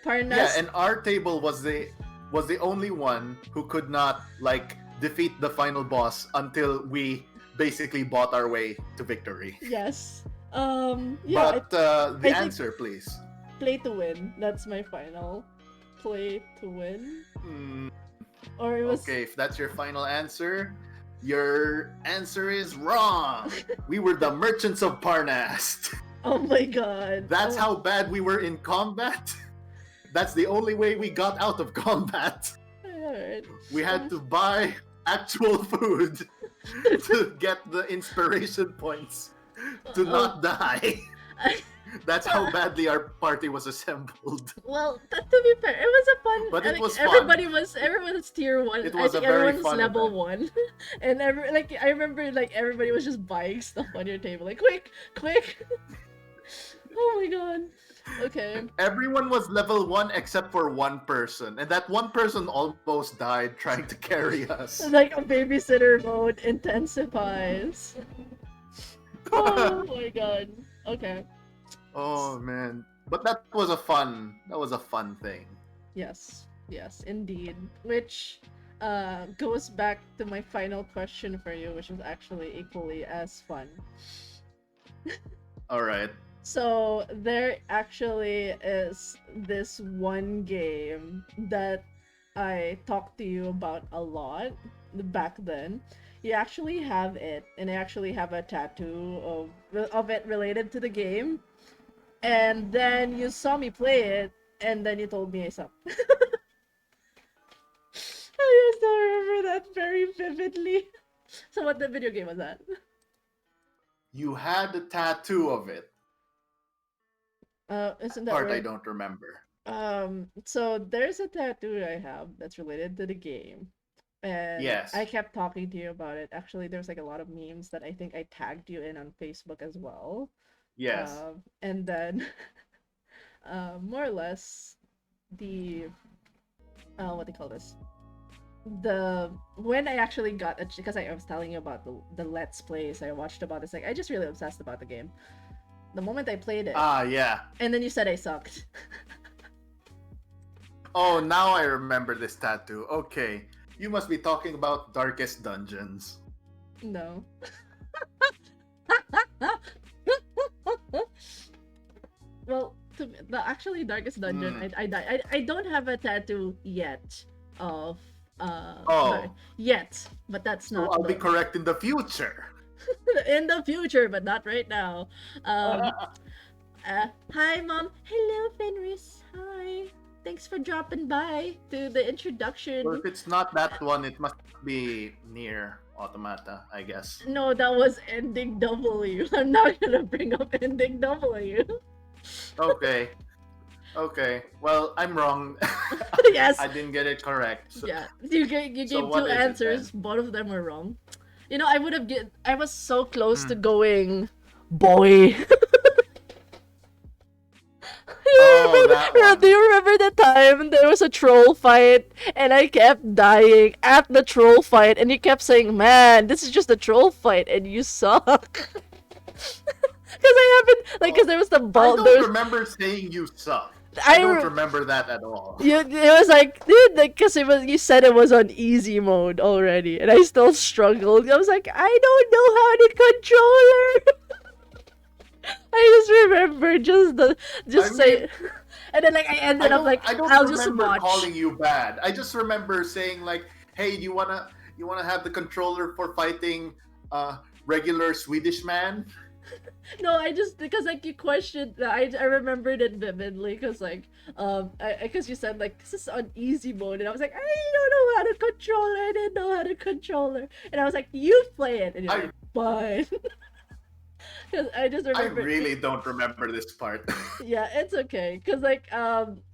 B: Parnas
A: yeah, and our table was the only one who could not like defeat the final boss until we basically bought our way to victory.
B: yes. Yeah,
A: But the
B: think-
A: answer, please.
B: play to win. That's my final. Play to win.
A: Hmm,
B: Or it was
A: okay, if that's your final answer, your answer is wrong. We were the merchants of Parnast.
B: oh my god.
A: That's
B: Oh,
A: how bad we were in combat. That's the only way we got out of combat.
B: alright.
A: We had to buy actual food to get the inspiration points to not die. That's how badly our party was assembled.
B: Well, to be fair, it was a fun.
A: But it
B: like,
A: was fun.
B: everyone was tier 1.
A: It
B: I
A: was a
B: think
A: very
B: everyone's
A: fun
B: level
A: event.
B: 1, and I remember like everybody was just buying stuff on your table, like quick. Oh my god. Okay.
A: Everyone was level 1 except for one person, and that one person almost died trying to carry us.
B: Like a babysitter mode intensifies. Oh my god. Okay.
A: Oh man. But that was a fun thing.
B: Yes, indeed. Which goes back to my final question for you, which was actually equally as fun.
A: Alright.
B: So there actually is this one game that I talked to you about a lot. back then. You actually have it, and I actually have a tattoo of it related to the game. And then you saw me play it, and then you told me I suck. I still remember that very vividly. So what the video game was that?
A: You had a tattoo of it.
B: Isn't that
A: Part I
B: weird?
A: don't remember.
B: So there's a tattoo I have that's related to the game. And I
A: Yes.
B: kept talking to you about it. Actually, there's like a lot of memes that I think I tagged you in on Facebook as well.
A: Yes.
B: And then, more or less, the what do you call this? The when I actually got it, because I was telling you about the Let's Plays I watched about this, like I just really obsessed about the game. The moment I played it,
A: Ah, yeah.
B: and then you said I sucked.
A: Oh, now I remember this tattoo. Okay. You must be talking about Darkest Dungeons.
B: No. Well, the actually Darkest Dungeon,
A: Hmm.
B: I don't have a tattoo yet of
A: Oh,
B: yet, but that's
A: so
B: not
A: I'll be
B: the
A: correct in the future.
B: in the future, but not right now. Um, Hi, Mom. Hello, Fenris. Hi. Thanks for dropping by to the
A: Well,
B: introduction.
A: if it's not that one, it must be near Automata, I guess.
B: No, that was ending W. I'm not gonna bring up ending W.
A: Okay. Okay. Well, I'm wrong.
B: Yes.
A: I didn't get it correct. So,
B: Yeah. You
A: so
B: gave two
A: what is it then?
B: answers. Both of them were wrong. You know, I was so close to
A: Hmm.
B: going boy.
A: Oh, that
B: Do
A: one.
B: you remember the time there was a troll fight and I kept dying at the troll fight and you kept saying, "Man, this is just a troll fight and you suck." Because I haven't like because
A: Oh,
B: there was the
A: I
B: ball
A: don't
B: there's
A: remember saying you suck. I
B: I
A: don't
B: re-
A: remember that at all.
B: you it was like dude like because it was you said it was on easy mode already and I still struggled. I was like I don't know how to control her. I just remember
A: I
B: just
A: mean,
B: say and then like I ended up like
A: I don't
B: I'll just
A: remember
B: watch.
A: calling you bad. I just remember saying like, "Hey, do you wanna have the controller for fighting regular Swedish man?"
B: No, I just because like you questioned. I remembered it vividly because like because you said like this is on easy mode and I was like I don't know how to control her. I didn't know how to control her and I was like you play it and you're
A: I
B: like fine because I just
A: I
B: remembered.
A: really don't remember this part.
B: Yeah, it's okay because like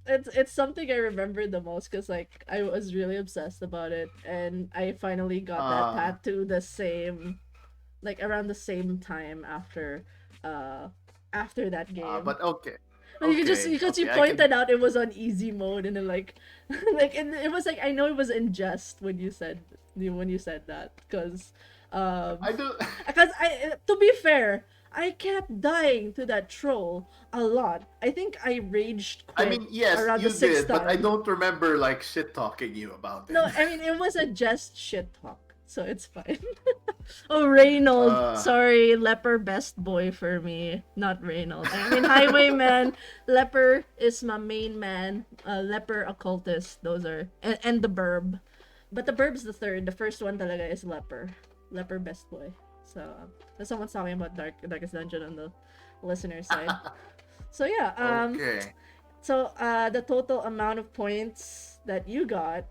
B: it's something I remember the most because like I was really obsessed about it and I finally got that
A: uh,
B: tattoo the same like around the same time uh after that game.
A: but okay,
B: But you can just because you
A: okay. I can.
B: pointed out it was on easy mode and then like like and it was like I know it was in jest when you said that um
A: I do.
B: because I to be fair I kept dying to that troll a lot. I think I raged
A: I
B: quit
A: mean, yes,
B: around the
A: you
B: sixth
A: did, but I
B: time.
A: don't remember like shit talking you about it.
B: No, I mean it was a just shit talk, so it's fine. Oh, Reynold.
A: Uh,
B: Sorry, Leper best boy for me, not Reynold. I mean Highwayman. Leper is my main man. Leper occultist. Those are and the Burb, but the Burb's the third. The first one talaga is Leper. Leper best boy. So someone's talking about Darkest Dungeon on the listener side. So yeah.
A: okay.
B: So the total amount of points that you got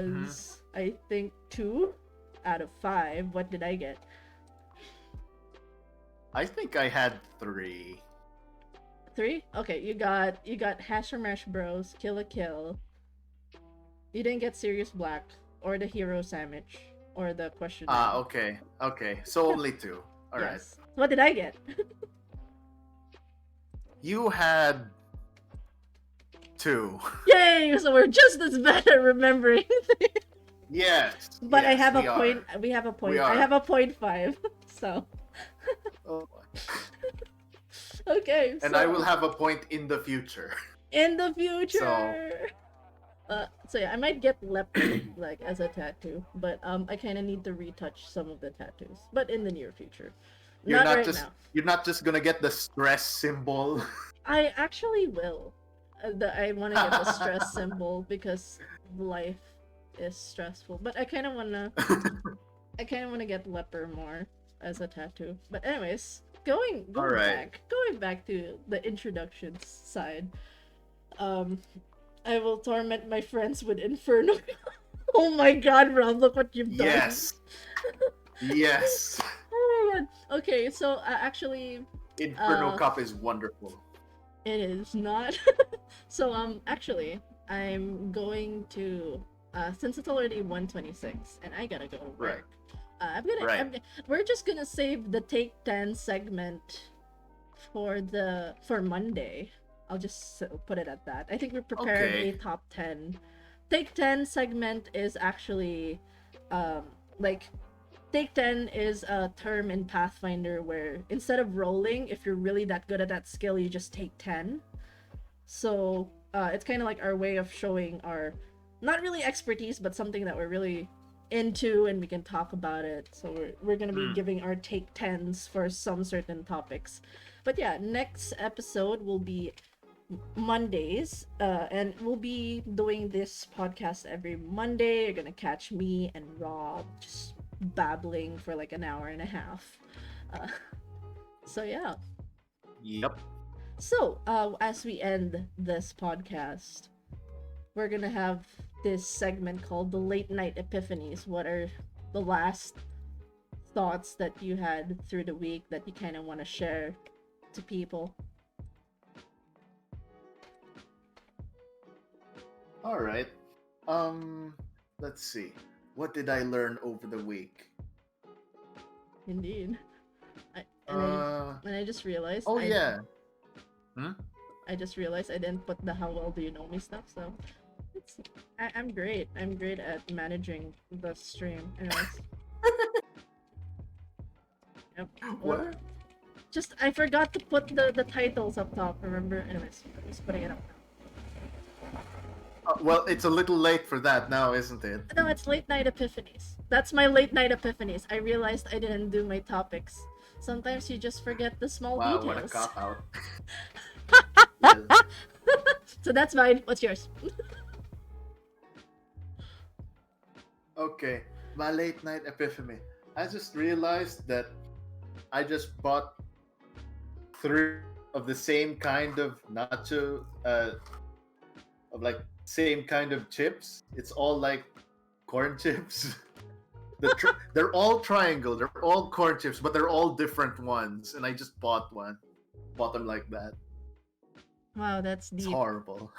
A: Mhm.
B: was I think 2 out of 5. What did I get?
A: I think I had 3.
B: 3? Okay, you got Hash or Mash Bros, Kill a Kill. You didn't get Serious Black or the Hero Sandwich or the Question
A: Ah,
B: Name.
A: okay, okay. So
B: Yeah.
A: only 2. All right.
B: Yes. What did I get?
A: You had 2.
B: Yay! So we're just as bad at remembering.
A: Yes,
B: But I
A: yes,
B: have a
A: we are.
B: point. We have a
A: We
B: point. I
A: are.
B: have a point 5. So
A: Oh,
B: okay.
A: and I will
B: So
A: have a point in the future.
B: in the
A: So,
B: future. So yeah, I might get leopard like as a tattoo, but I kind of need to retouch some of the tattoos, but in the near future, not right now.
A: you're not just gonna get the stress symbol.
B: I actually will. I want to get the stress symbol because life. is stressful. But I kind of wanna get leper more as a tattoo. But anyways,
A: All right.
B: going back to the introduction side. Um, I will torment my friends with Inferno. Oh my god, Rob, look what you've done.
A: Yes. Yes.
B: Oh my god. Okay, so actually,
A: Inferno
B: uh,
A: Cup is wonderful.
B: it is not. So actually, I'm going to since it's already 1:26 and I gotta go to
A: Right.
B: work. I'm
A: Right.
B: we're just gonna save the take 10 segment for Monday. I'll just put it at that. I think we prepared a
A: Okay.
B: top 10. Take 10 segment is actually um like Take 10 is a term in Pathfinder where instead of rolling, if you're really that good at that skill, you just take 10. So it's kind of like our way of showing our, not really expertise, but something that we're really into and we can talk about it. So we're going to be
A: Hmm.
B: giving our take 10s for some certain topics. But yeah, next episode will be Mondays, and we'll be doing this podcast every Monday. You're gonna catch me and Rob just babbling for like an hour and a half. Uh, so yeah.
A: Yep.
B: So as we end this podcast, we're gonna have this segment called the Late Night Epiphanies. What are the last thoughts that you had through the week that you kind of want to share to people?
A: All right. Um, let's see. What did I learn over the week?
B: Indeed. I, and I just
A: Uh,
B: and I just realized
A: oh yeah. Hmm?
B: I just realized I didn't put the how well do you know me stuff, so it's I'm great. I'm great at managing the stream. Anyways, yep. Well,
A: What?
B: just I forgot to put the titles up top. Remember? Anyways, I'm just putting it up
A: Well, it's a little late for that now, isn't it?
B: now. No, it's late night epiphanies. That's my late night epiphanies. I realized I didn't do my topics. Sometimes you just forget the small
A: Wow, what a
B: details.
A: cop out. Well,
B: So that's mine. What's yours?
A: okay. My late night epiphany. I just realized that I just bought three of the same kind of nacho, of like same kind of chips. It's all like corn chips. They're all triangle. They're all corn chips, but they're all different ones. And I just bought one. Bought them like that.
B: Wow, that's
A: It's
B: deep.
A: horrible.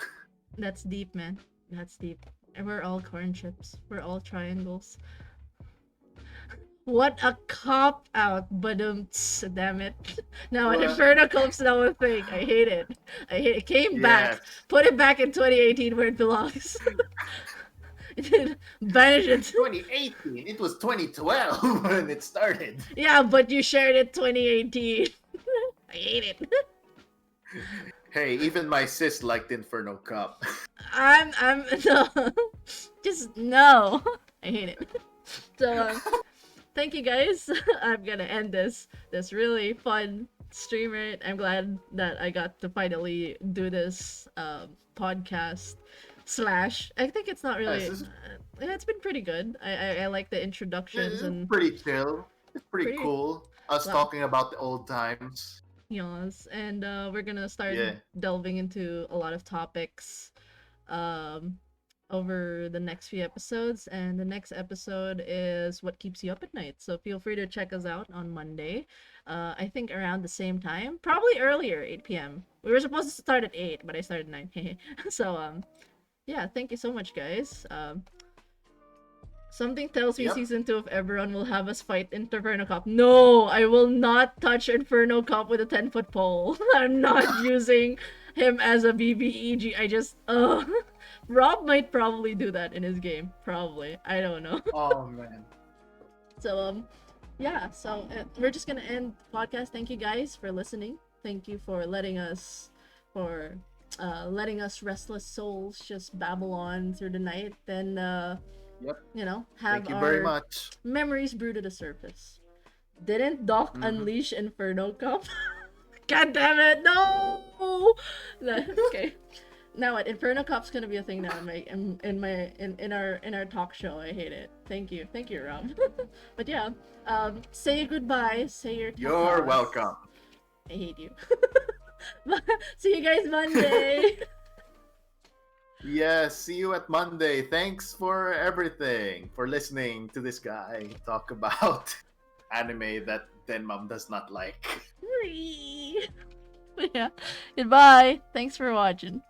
B: That's deep, man. That's deep. And we're all corn chips. We're all triangles. What a cop out, but damn it. Now an
A: What?
B: Inferno comes now a thing. I hate it. I hate it. Came back.
A: Yes.
B: Put it back in 2018 where it belongs. Banish it.
A: 2018. It was 2012 when it started.
B: Yeah, but you shared it 2018. I hate it.
A: Hey, even my sis liked Inferno Cup.
B: I'm no, just no. I hate it. So thank you guys. I'm gonna end this really fun stream. Right, I'm glad that I got to finally do this podcast. Slash, I think it's not
A: Yes,
B: really.
A: this is
B: It's been pretty good. I like the introductions and
A: pretty chill. It's pretty
B: pretty
A: cool. Us
B: well.
A: talking about the old times.
B: Yes, and we're gonna start
A: Yeah.
B: delving into a lot of topics um, over the next few episodes. And the next episode is What Keeps You Up at Night. So feel free to check us out on Monday. I think around the same time, probably earlier, 8 p.m. We were supposed to start at 8, but I started 9. So, yeah, thank you so much, guys. Something tells me
A: Yep.
B: season 2 of Everyone will have us fight Inferno Cop. No, I will not touch Inferno Cop with a 10-foot pole. I'm not using him as a BBEG. I just, Rob might probably do that in his game. Probably. I don't know.
A: Oh man.
B: So, yeah, so we're just gonna end the podcast. Thank you guys for listening. Thank you for for letting us restless souls just babble on through the night. Then,
A: Yep.
B: you know, have
A: Thank you very
B: our
A: much.
B: memories brew to the surface. Didn't Doc
A: Mhm.
B: unleash Inferno Cup? God damn it, no! Okay. Now what? Inferno Cop's gonna be a thing now in our talk show. I hate it. Thank you, Rob. But yeah, say goodbye. Say your
A: You're
B: tapas.
A: welcome.
B: I hate you. See you guys Monday.
A: Yes, see you at Monday. Thanks for everything, for listening to this guy talk about anime that Denmam does not like.
B: Yeah. Goodbye. Thanks for watching.